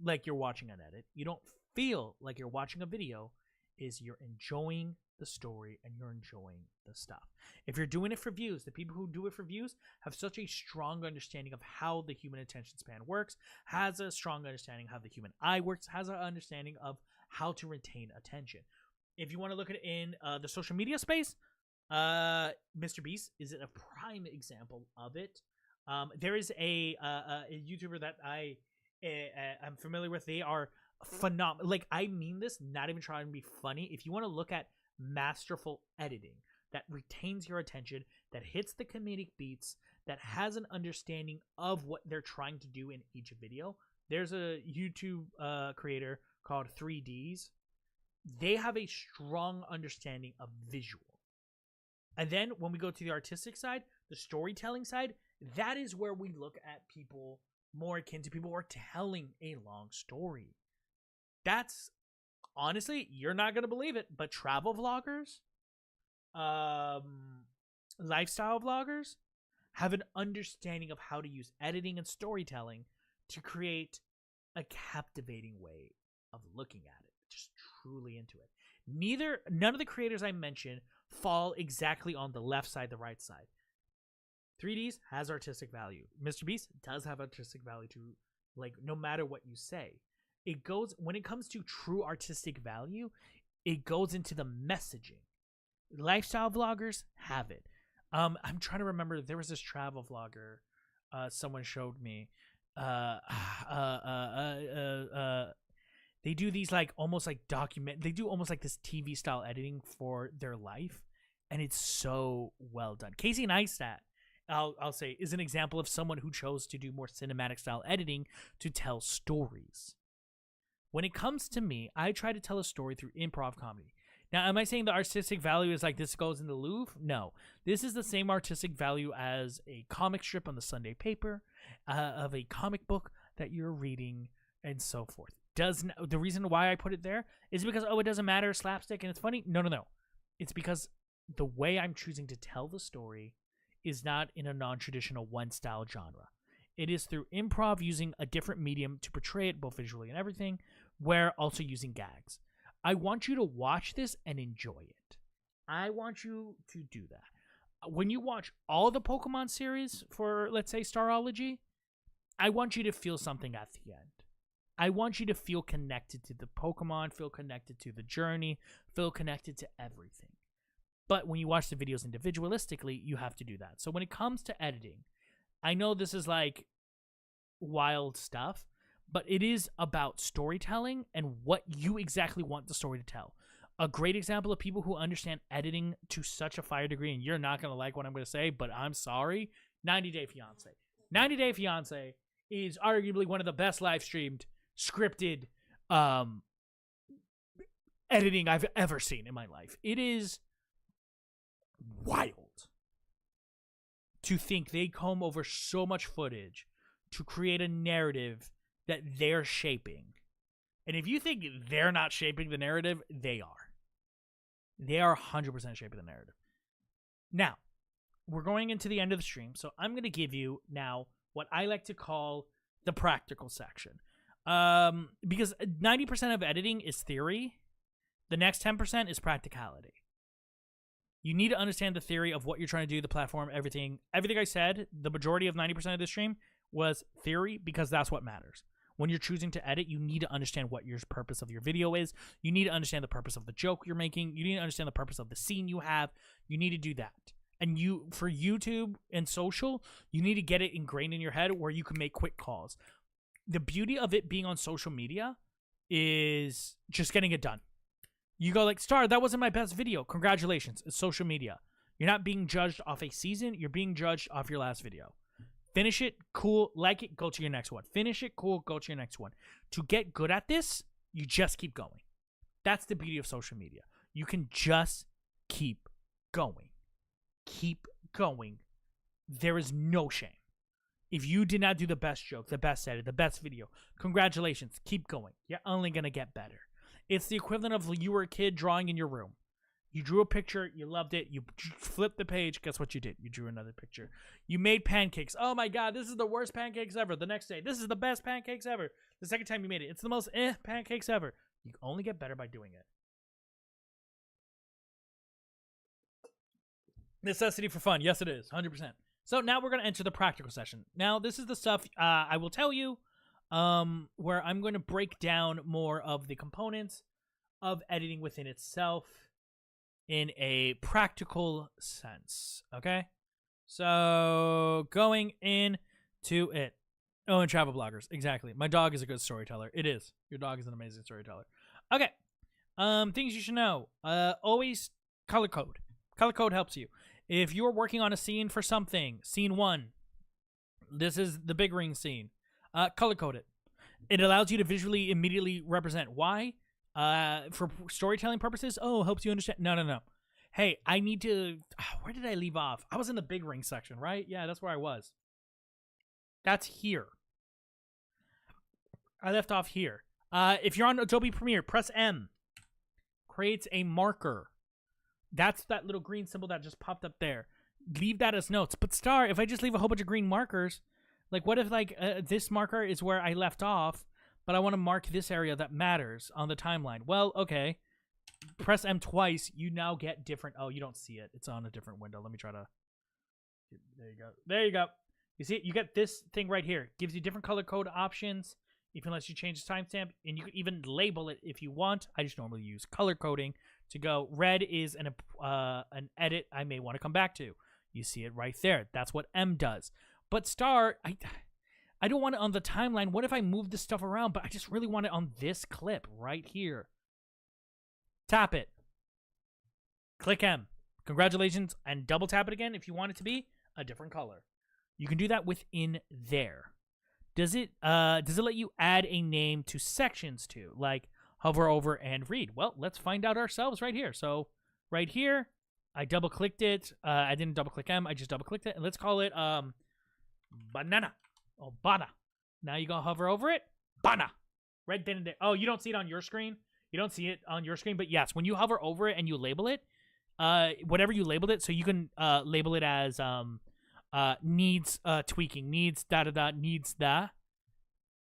like you're watching an edit. You don't feel like you're watching a video, is you're enjoying the story and you're enjoying the stuff. If you're doing it for views, the people who do it for views have such a strong understanding of how the human attention span works, has a strong understanding how the human eye works, has an understanding of how to retain attention. If you want to look at it in the social media space, Mr. Beast is a prime example of it. There is a YouTuber that I'm familiar with. They are phenomenal. Like, I mean this, not even trying to be funny. If you want to look at masterful editing that retains your attention, that hits the comedic beats, that has an understanding of what they're trying to do in each video. There's a YouTube creator called 3Ds. They have a strong understanding of visual. And then when we go to the artistic side, the storytelling side, that is where we look at people more akin to people who are telling a long story. That's, honestly, you're not going to believe it, but travel vloggers, lifestyle vloggers have an understanding of how to use editing and storytelling to create a captivating way of looking at it, just truly into it. None of the creators I mentioned fall exactly on the left side, the right side. 3Ds has artistic value. Mr. Beast does have artistic value too, like, no matter what you say. It goes, when it comes to true artistic value, it goes into the messaging. Lifestyle vloggers have it. I'm trying to remember, there was this travel vlogger someone showed me. They do these like almost like they do almost like this TV style editing for their life, and it's so well done. Casey Neistat, I'll say, is an example of someone who chose to do more cinematic style editing to tell stories. When it comes to me, I try to tell a story through improv comedy. Now, am I saying the artistic value is like this goes in the Louvre? No. This is the same artistic value as a comic strip on the Sunday paper, of a comic book that you're reading, and so forth. The reason why I put it there is because, it doesn't matter, slapstick, and it's funny? No. It's because the way I'm choosing to tell the story is not in a non-traditional one-style genre. It is through improv, using a different medium to portray it, both visually and everything, where also using gags. I want you to watch this and enjoy it. I want you to do that. When you watch all the Pokemon series for, let's say, Starology, I want you to feel something at the end. I want you to feel connected to the Pokemon, feel connected to the journey, feel connected to everything. But when you watch the videos individualistically, you have to do that. So when it comes to editing, I know this is like wild stuff, but it is about storytelling and what you exactly want the story to tell. A great example of people who understand editing to such a fire degree, and you're not going to like what I'm going to say, but I'm sorry, 90 Day Fiancé. 90 Day Fiancé is arguably one of the best live streamed, scripted editing I've ever seen in my life. It is wild to think they comb over so much footage to create a narrative that they're shaping. And if you think they're not shaping the narrative, they are. They are 100% shaping the narrative. Now, we're going into the end of the stream, so I'm going to give you now what I like to call the practical section. Because 90% of editing is theory. The next 10% is practicality. You need to understand the theory of what you're trying to do, the platform, everything. Everything I said, the majority of 90% of this stream was theory, because that's what matters. When you're choosing to edit, you need to understand what your purpose of your video is. You need to understand the purpose of the joke you're making. You need to understand the purpose of the scene you have. You need to do that. And for YouTube and social, you need to get it ingrained in your head where you can make quick calls. The beauty of it being on social media is just getting it done. You go like, Star, that wasn't my best video. Congratulations. It's social media. You're not being judged off a season. You're being judged off your last video. Finish it, cool, like it, go to your next one. Finish it, cool, go to your next one. To get good at this, you just keep going. That's the beauty of social media. You can just keep going. Keep going. There is no shame. If you did not do the best joke, the best edit, the best video, congratulations, keep going. You're only going to get better. It's the equivalent of you were a kid drawing in your room. You drew a picture, you loved it, you flipped the page, guess what you did? You drew another picture. You made pancakes. Oh my god, this is the worst pancakes ever. The next day, this is the best pancakes ever. The second time you made it, it's the most pancakes ever. You only get better by doing it. Necessity for fun. Yes, it is. 100%. So now we're going to enter the practical session. Now, this is the stuff I will tell you where I'm going to break down more of the components of editing within itself in a practical sense, okay? So, going into it. Oh, and travel bloggers, exactly. My dog is a good storyteller. It is. Your dog is an amazing storyteller. Okay, things you should know. Always color code. Color code helps you. If you're working on a scene for something, scene 1, this is the big ring scene. Color code it. It allows you to visually immediately represent. Why? For storytelling purposes. Oh, helps you understand. No. Hey, I need to. Where did I leave off? I was in the big ring section, right? Yeah, that's where I was. That's here. I left off here. If you're on Adobe Premiere, press M. Creates a marker. That's that little green symbol that just popped up there. Leave that as notes. But Star, if I just leave a whole bunch of green markers, like what if like this marker is where I left off, but I want to mark this area that matters on the timeline? Well, okay. Press M twice. You now get different. Oh, you don't see it. It's on a different window. Let me try to. There you go. There you go. You see it? You get this thing right here. Gives you different color code options. Even lets you change the timestamp, and you can even label it if you want. I just normally use color coding to go. Red is an edit I may want to come back to. You see it right there. That's what M does. But Star, I don't want it on the timeline. What if I move this stuff around? But I just really want it on this clip right here. Tap it. Click M. Congratulations, and double tap it again if you want it to be a different color. You can do that within there. Does it let you add a name to sections too, like hover over and read? Well, let's find out ourselves right here. So right here, I double clicked it. I didn't double click M. I just double clicked it, and let's call it banana. Oh, bana. Now you go hover over it. Bana. Right then and there. Oh, you don't see it on your screen. You don't see it on your screen, but yes, when you hover over it and you label it, whatever you labeled it, so you can label it as needs tweaking, needs needs that.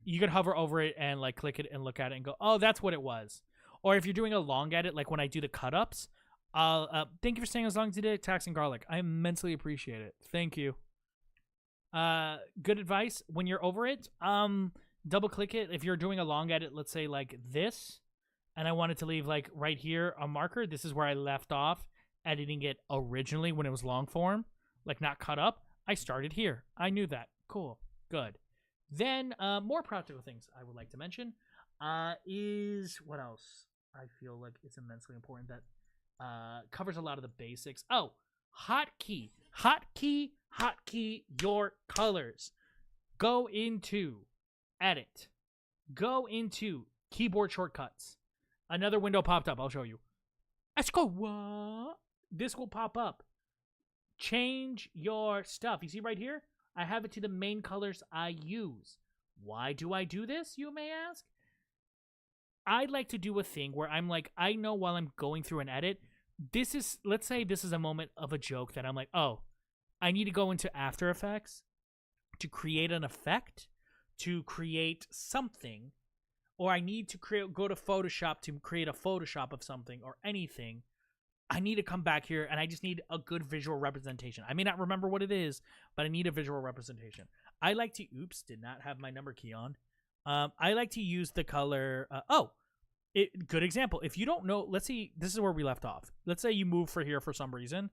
You can hover over it and like click it and look at it and go, oh, that's what it was. Or if you're doing a long edit, like when I do the cut ups, thank you for staying as long as you did, Tax and Garlic. I immensely appreciate it. Thank you. Good advice. When you're over it, double click it. If you're doing a long edit, let's say like this, and I wanted to leave like right here a marker. This is where I left off editing it originally when it was long form, like not cut up. I started here. I knew that. Cool. Good. Then more practical things I would like to mention is what else I feel like it's immensely important that covers a lot of the basics. Oh, hotkey. Hotkey your colors. Go into edit. Go into keyboard shortcuts. Another window popped up. I'll show you. Let's go. What? This will pop up. Change your stuff. You see right here? I have it to the main colors I use. Why do I do this, you may ask? I'd like to do a thing where I'm like, I know while I'm going through an edit, this is, let's say this is a moment of a joke that I'm like, oh, I need to go into After Effects to create an effect, to create something, or I need to go to Photoshop to create a Photoshop of something or anything. I need to come back here, and I just need a good visual representation. I may not remember what it is, but I need a visual representation. I like to, oops, did not have my number key on. I like to use the color, good example. If you don't know, let's see, this is where we left off. Let's say you move for here for some reason.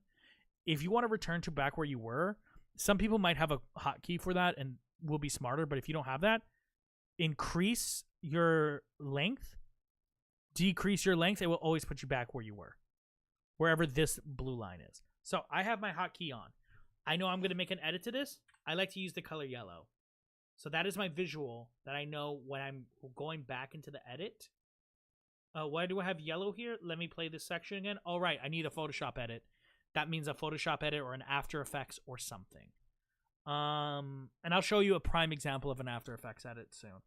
If you want to return to back where you were, some people might have a hotkey for that and will be smarter, but if you don't have that, increase your length, decrease your length, it will always put you back where you were. Wherever this blue line is. So I have my hotkey on. I know I'm going to make an edit to this. I like to use the color yellow. So that is my visual that I know when I'm going back into the edit. Why do I have yellow here? Let me play this section again. All right, I need a Photoshop edit. That means a Photoshop edit or an After Effects or something. And I'll show you a prime example of an After Effects edit soon.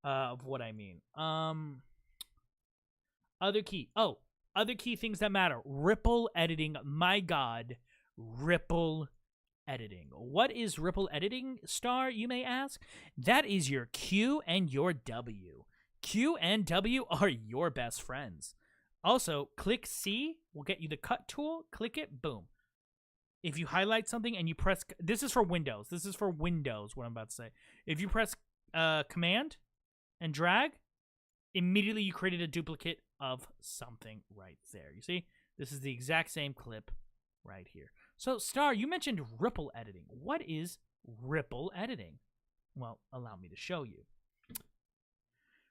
Of what I mean. Other key things that matter. Ripple editing. My God. Ripple editing. What is ripple editing, Star, you may ask? That is your Q and your W. Q and W are your best friends. Also, click C will get you the cut tool. Click it. Boom. If you highlight something and you press... This is for Windows. This is for Windows, what I'm about to say. If you press Command and drag, immediately you created a duplicate of something right there. You see? This is the exact same clip right here. So, Star, you mentioned ripple editing. What is ripple editing? Well, allow me to show you.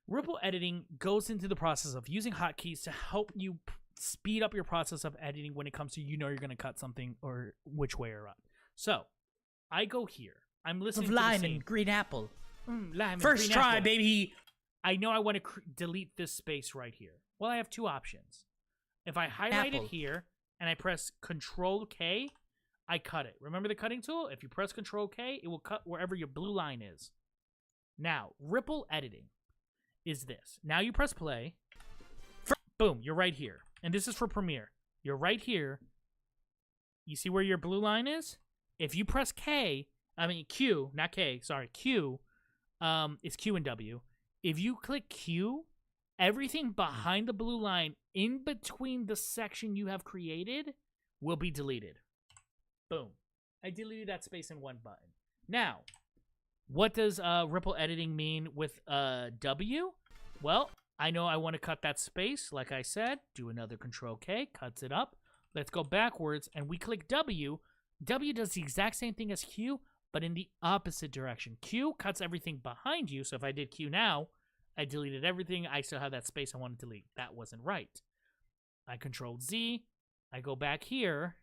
Ripple editing goes into the process of using hotkeys to help you speed up your process of editing when it comes to you're going to cut something or which way around. So I go here. I'm listening to the lime same. and green apple. Lime and First green try, apple. baby. I know I want to delete this space right here. Well, I have two options. If I highlight Apple. it here and I press Control K, I cut it. Remember the cutting tool? If you press Control K, it will cut wherever your blue line is. Now, ripple editing is this. Now you press play. Boom, you're right here. And this is for Premiere. You're right here. You see where your blue line is? If you press Q, not K, sorry, Q, is Q and W. If you click Q, everything behind the blue line in between the section you have created will be deleted. Boom. I deleted that space in one button. Now, what does ripple editing mean with W? Well, I know I want to cut that space. Like I said, do another Control K, cuts it up. Let's go backwards, and we click W. W does the exact same thing as Q, but in the opposite direction. Q cuts everything behind you, so if I did Q now, I deleted everything. I still have that space I want to delete. That wasn't right. I Control Z. I go back here.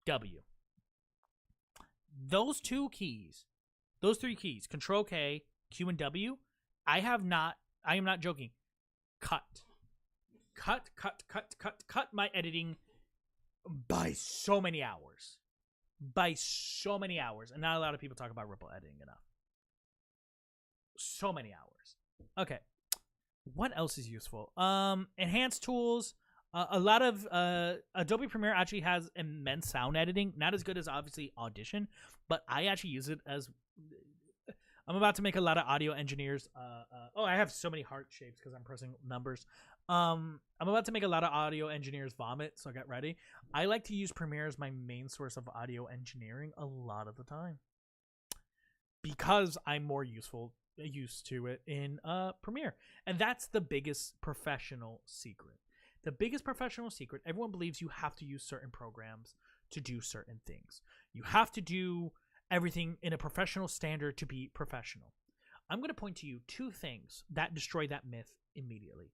W. Those three keys, Control K, Q, and W, I am not joking. Cut my editing by so many hours. And not a lot of people talk about ripple editing enough. So many hours. Okay. What else is useful? Enhanced tools. A lot of Adobe Premiere actually has immense sound editing. Not as good as obviously Audition, but I actually use it as. I'm about to make a lot of audio engineers. I have so many heart shapes because I'm pressing numbers. I'm about to make a lot of audio engineers vomit, so get ready. I like to use Premiere as my main source of audio engineering a lot of the time because I'm more used to it in Premiere, and that's the biggest professional secret. The biggest professional secret, everyone believes you have to use certain programs to do certain things. You have to do everything in a professional standard to be professional. I'm going to point to you two things that destroy that myth immediately.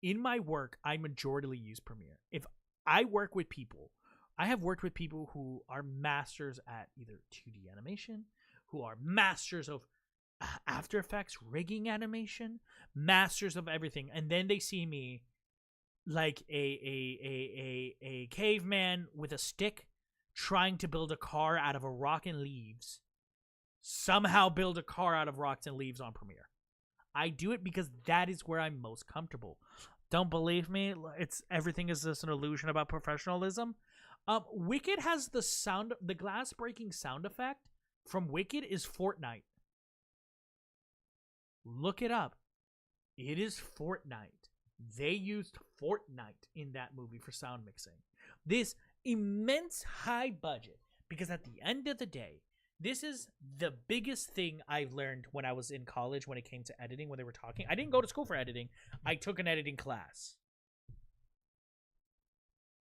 In my work, I majorly use Premiere. If I work with people, I have worked with people who are masters at either 2D animation, who are masters of After Effects rigging animation, masters of everything, and then they see me like a caveman with a stick trying to build a car out of a rock and leaves. Somehow build a car out of rocks and leaves on Premiere. I do it because that is where I'm most comfortable. Don't believe me? Everything is just an illusion about professionalism. Wicked has the glass breaking sound effect from Wicked is Fortnite. Look it up. It is Fortnite. They used Fortnite in that movie for sound mixing. This immense high budget, because at the end of the day, this is the biggest thing I've learned when I was in college when it came to editing, when they were talking. I didn't go to school for editing. I took an editing class.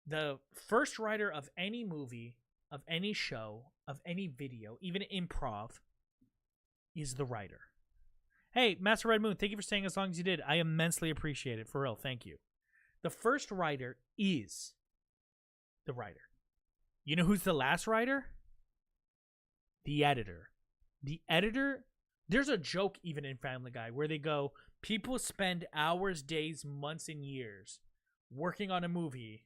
The first writer of any movie, of any show, of any video, even improv, is the writer. Hey, Master Red Moon, thank you for staying as long as you did. I immensely appreciate it. For real, thank you. The first writer is the writer. You know who's the last writer? The editor. The editor, there's a joke even in Family Guy where they go, people spend hours, days, months, and years working on a movie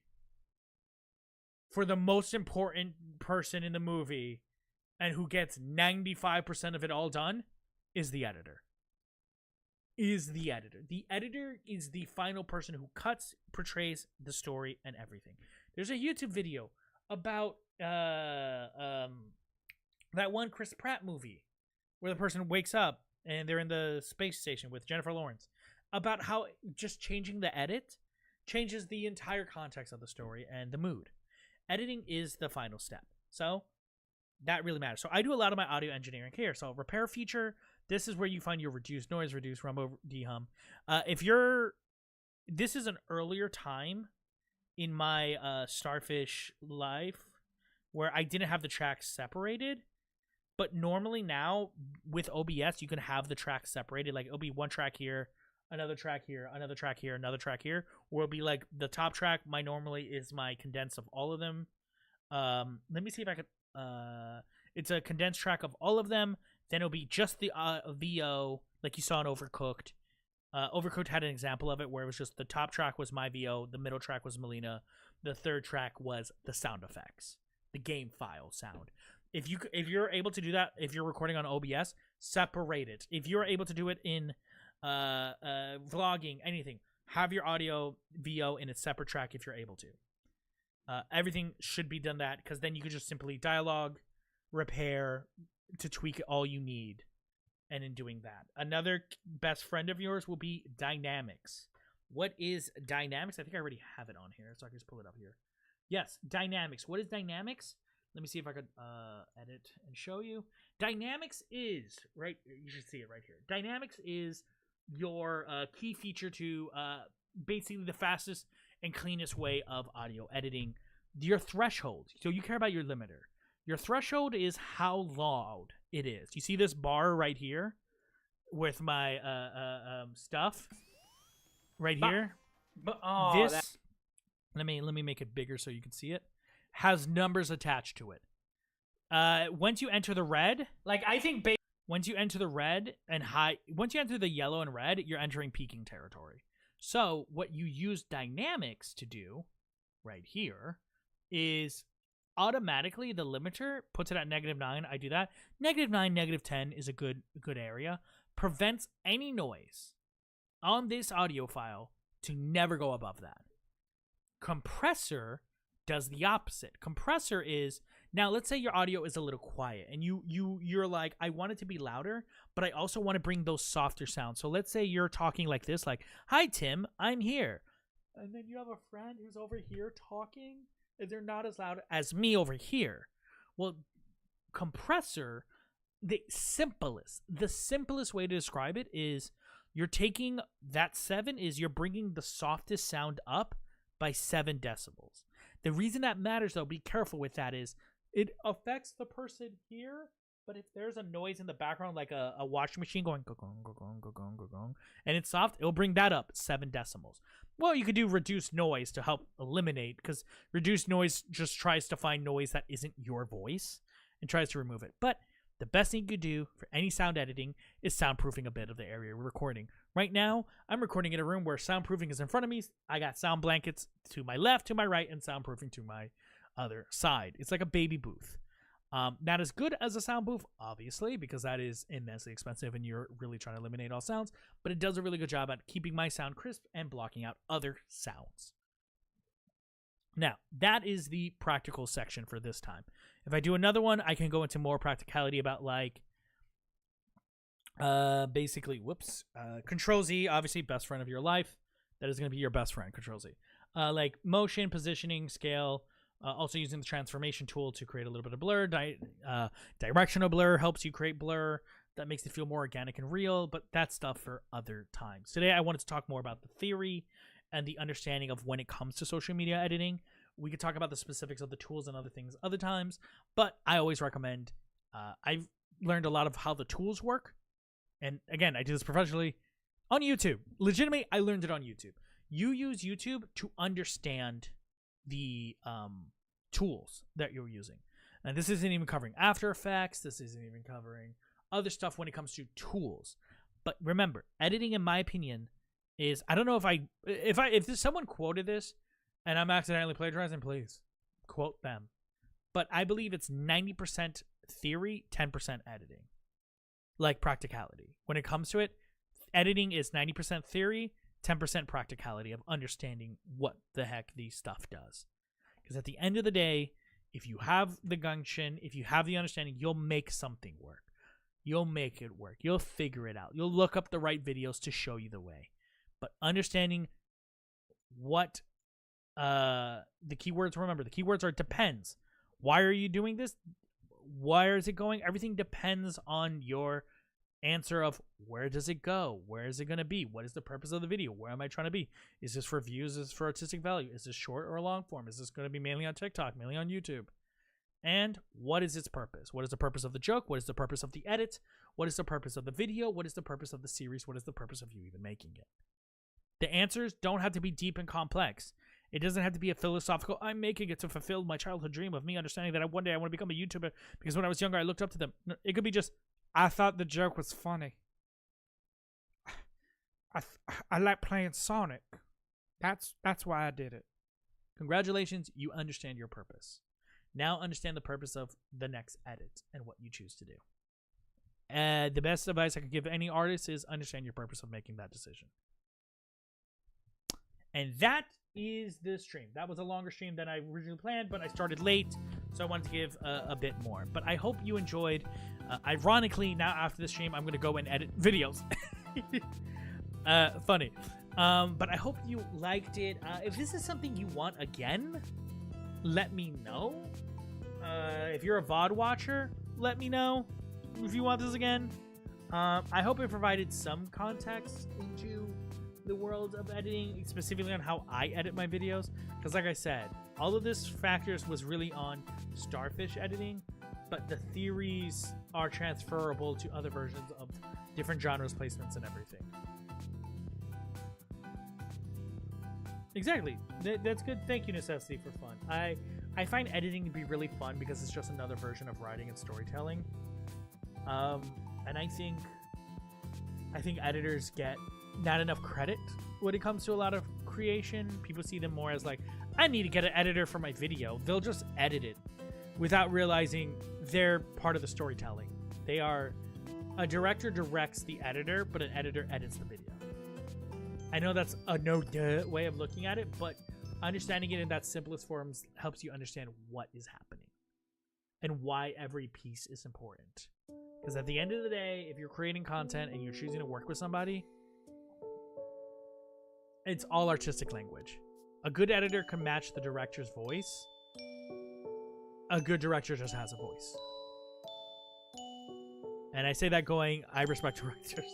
for the most important person in the movie, and who gets 95% of it all done is the editor. The editor is the final person who cuts, portrays the story, and everything. There's a YouTube video about that one Chris Pratt movie where the person wakes up and they're in the space station with Jennifer Lawrence, about how just changing the edit changes the entire context of the story and the mood. Editing is the final step. So that really matters. So I do a lot of my audio engineering here. So repair feature, this is where you find your reduce noise, reduce rumble, dehum. This is an earlier time in my Starfish life where I didn't have the tracks separated. But normally now with OBS, you can have the tracks separated. Like it'll be one track here, another track here, another track here, another track here. Will be like the top track. My normally is my condense of all of them. Let me see if I could. It's a condensed track of all of them. Then it'll be just the VO, like you saw in Overcooked. Overcooked had an example of it where it was just the top track was my VO, the middle track was Melina, the third track was the sound effects, the game file sound. If you're able to do that, if you're recording on OBS, separate it. If you're able to do it in vlogging, anything, have your audio VO in a separate track if you're able to. Everything should be done that, because then you could just simply dialogue, repair to tweak it all you need. And in doing that, another best friend of yours will be dynamics. What is dynamics? I think I already have it on here, so I can just pull it up here. Yes, dynamics. What is dynamics? Let me see if I could edit and show you. Dynamics is, right, you should see it right here. Dynamics is your key feature to basically the fastest and cleanest way of audio editing. Your threshold. So you care about your limiter. Your threshold is how loud it is. You see this bar right here with my stuff right here? This, let me make it bigger so you can see it, has numbers attached to it. Once you enter the red, like I think once you enter the red and once you enter the yellow and red, you're entering peaking territory. So what you use dynamics to do right here is automatically the limiter puts it at -9. I do that. -9, -10 is a good area. Prevents any noise on this audio file to never go above that. Compressor does the opposite. Compressor is, now let's say your audio is a little quiet and you're like, I want it to be louder, but I also want to bring those softer sounds. So let's say you're talking like this, like, hi Tim, I'm here. And then you have a friend who's over here talking and they're not as loud as me over here. Well, compressor, the simplest way to describe it is you're taking that 7 is you're bringing the softest sound up by 7 decibels. The reason that matters, though, be careful with that, is it affects the person here, but if there's a noise in the background, like a washing machine going go-gong, go-gong, go-gong, go-gong, and it's soft, it'll bring that up 7 decibels. Well, you could do reduced noise to help eliminate, because reduced noise just tries to find noise that isn't your voice and tries to remove it. But the best thing you could do for any sound editing is soundproofing a bit of the area we're recording. Right now, I'm recording in a room where soundproofing is in front of me. I got sound blankets to my left, to my right, and soundproofing to my other side. It's like a baby booth. Not as good as a sound booth, obviously, because that is immensely expensive and you're really trying to eliminate all sounds, but it does a really good job at keeping my sound crisp and blocking out other sounds. Now, that is the practical section for this time. If I do another one, I can go into more practicality about, like, basically, Control Z, obviously, best friend of your life. That is going to be your best friend, Control Z. Like motion, positioning, scale, also using the transformation tool to create a little bit of blur. Directional blur helps you create blur. That makes it feel more organic and real, but that's stuff for other times. Today, I wanted to talk more about the theory and the understanding of when it comes to social media editing. We could talk about the specifics of the tools and other things other times, but I always recommend, I've learned a lot of how the tools work. And again, I do this professionally on YouTube. Legitimately, I learned it on YouTube. You use YouTube to understand the tools that you're using. And this isn't even covering After Effects. This isn't even covering other stuff when it comes to tools. But remember, editing, in my opinion, is, I don't know if someone quoted this and I'm accidentally plagiarizing, please quote them. But I believe it's 90% theory, 10% editing. Like practicality. When it comes to it, editing is 90% theory, 10% practicality of understanding what the heck these stuff does. Because at the end of the day, if you have the gumption, if you have the understanding, you'll make something work. You'll make it work. You'll figure it out. You'll look up the right videos to show you the way. But understanding what the keywords, remember, the keywords are depends. Why are you doing this? Where is it going? Everything depends on your answer of where does it go? Where is it going to be? What is the purpose of the video? Where am I trying to be? Is this for views? Is this for artistic value? Is this short or long form? Is this going to be mainly on TikTok, mainly on YouTube? And what is its purpose? What is the purpose of the joke? What is the purpose of the edit? What is the purpose of the video? What is the purpose of the series? What is the purpose of you even making it? The answers don't have to be deep and complex. It doesn't have to be a philosophical, I'm making it to fulfill my childhood dream of me understanding that one day I want to become a YouTuber because when I was younger I looked up to them. No, it could be just, I thought the joke was funny. I like playing Sonic. That's why I did it. Congratulations, you understand your purpose. Now understand the purpose of the next edit and what you choose to do. The best advice I could give any artist is understand your purpose of making that decision. And that is the stream. That was a longer stream than I originally planned, but I started late, so I wanted to give a bit more. But I hope you enjoyed. Ironically, now after the stream, I'm going to go and edit videos. Funny. But I hope you liked it. If this is something you want again, let me know. If you're a VOD watcher, let me know if you want this again. I hope it provided some context into the world of editing, specifically on how I edit my videos. Because like I said, all of this factors was really on Starfish editing, but the theories are transferable to other versions of different genres, placements, and everything. Exactly. That's good. Thank you, Necessity, for fun. I find editing to be really fun because it's just another version of writing and storytelling. And I think editors get not enough credit when it comes to a lot of creation. People see them more as like, I need to get an editor for my video. They'll just edit it without realizing they're part of the storytelling. They are, a director directs the editor, but an editor edits the video. I know that's a no-duh way of looking at it, but understanding it in that simplest forms helps you understand what is happening and why every piece is important. Because at the end of the day, if you're creating content and you're choosing to work with somebody, it's all artistic language. A good editor can match the director's voice. A good director just has a voice. And I say that going, I respect directors.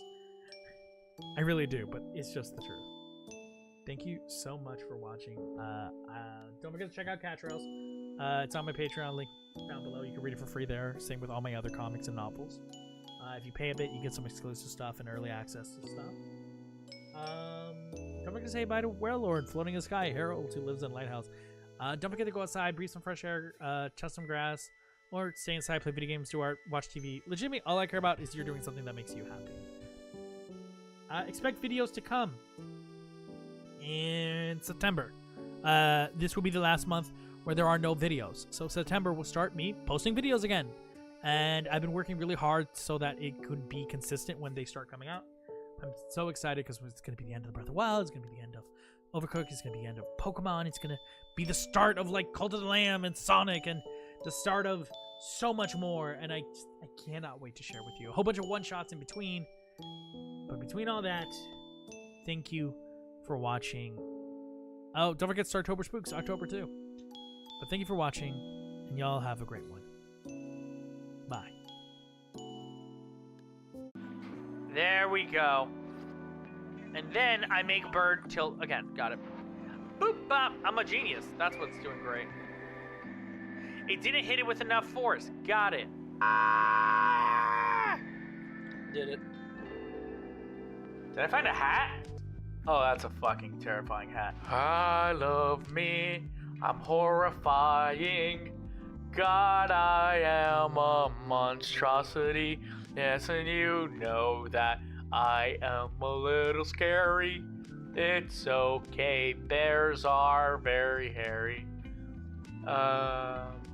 I really do, but it's just the truth. Thank you so much for watching. Don't forget to check out Cat Trails. It's on my Patreon, link down below. You can read it for free there. Same with all my other comics and novels. If you pay a bit, you get some exclusive stuff and early access to stuff. Don't forget to say bye to Warlord, Floating in the Sky, Harold, who lives in Lighthouse. Don't forget to go outside, breathe some fresh air, touch some grass, or stay inside, play video games, do art, watch TV. Legitimately, all I care about is you're doing something that makes you happy. Expect videos to come in September. This will be the last month where there are no videos. So September will start me posting videos again. And I've been working really hard so that it could be consistent when they start coming out. I'm so excited because it's going to be the end of the Breath of the Wild. It's going to be the end of Overcooked. It's going to be the end of Pokemon. It's going to be the start of like Cult of the Lamb and Sonic and the start of so much more. And I cannot wait to share with you a whole bunch of one-shots in between. But between all that, thank you for watching. Oh, don't forget Startober Spooks, October 2. But thank you for watching, and y'all have a great one. Bye. There we go. And then I make bird tilt again. Got it. Boop bop. I'm a genius. That's what's doing great. It didn't hit it with enough force. Got it. Ah! Did it. Did I find a hat? Oh, that's a fucking terrifying hat. I love me. I'm horrifying. God, I am a monstrosity. Yes, and you know that I am a little scary. It's okay, bears are very hairy.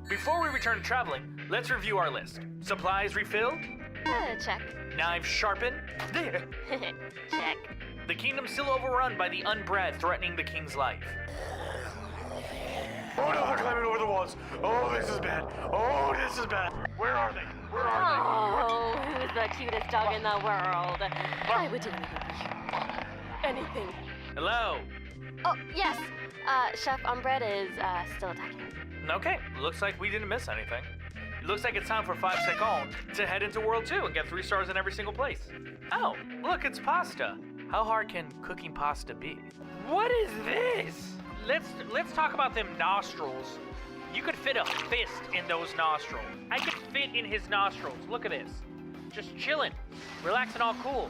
Before we return to traveling, let's review our list. Supplies refilled? Check. Knives sharpened? Check. The kingdom still overrun by the unbred threatening the king's life. Oh no, they're climbing over the walls. Oh, this is bad. Oh, this is bad. Where are they? Where are Oh, who's the cutest dog in the world? I would do anything for you. Anything. they? Hello? Oh, yes. Chef Umbred is still attacking. Okay, looks like we didn't miss anything. It looks like it's time for 5 seconds to head into World 2 and get 3 stars in every single place. Oh, look, it's pasta. How hard can cooking pasta be? What is this? Let's talk about them nostrils. You could fit a fist in those nostrils. I could fit in his nostrils. Look at this. just chilling, relaxing, all cool.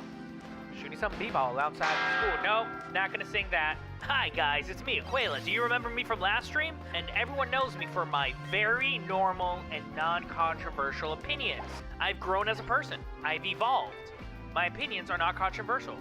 Shooting some b-ball outside the school. No, not gonna sing that. Hi guys, it's me, Aquila. Do you remember me from last stream? And everyone knows me for my very normal and non-controversial opinions. I've grown as a person. I've evolved. My opinions are not controversial.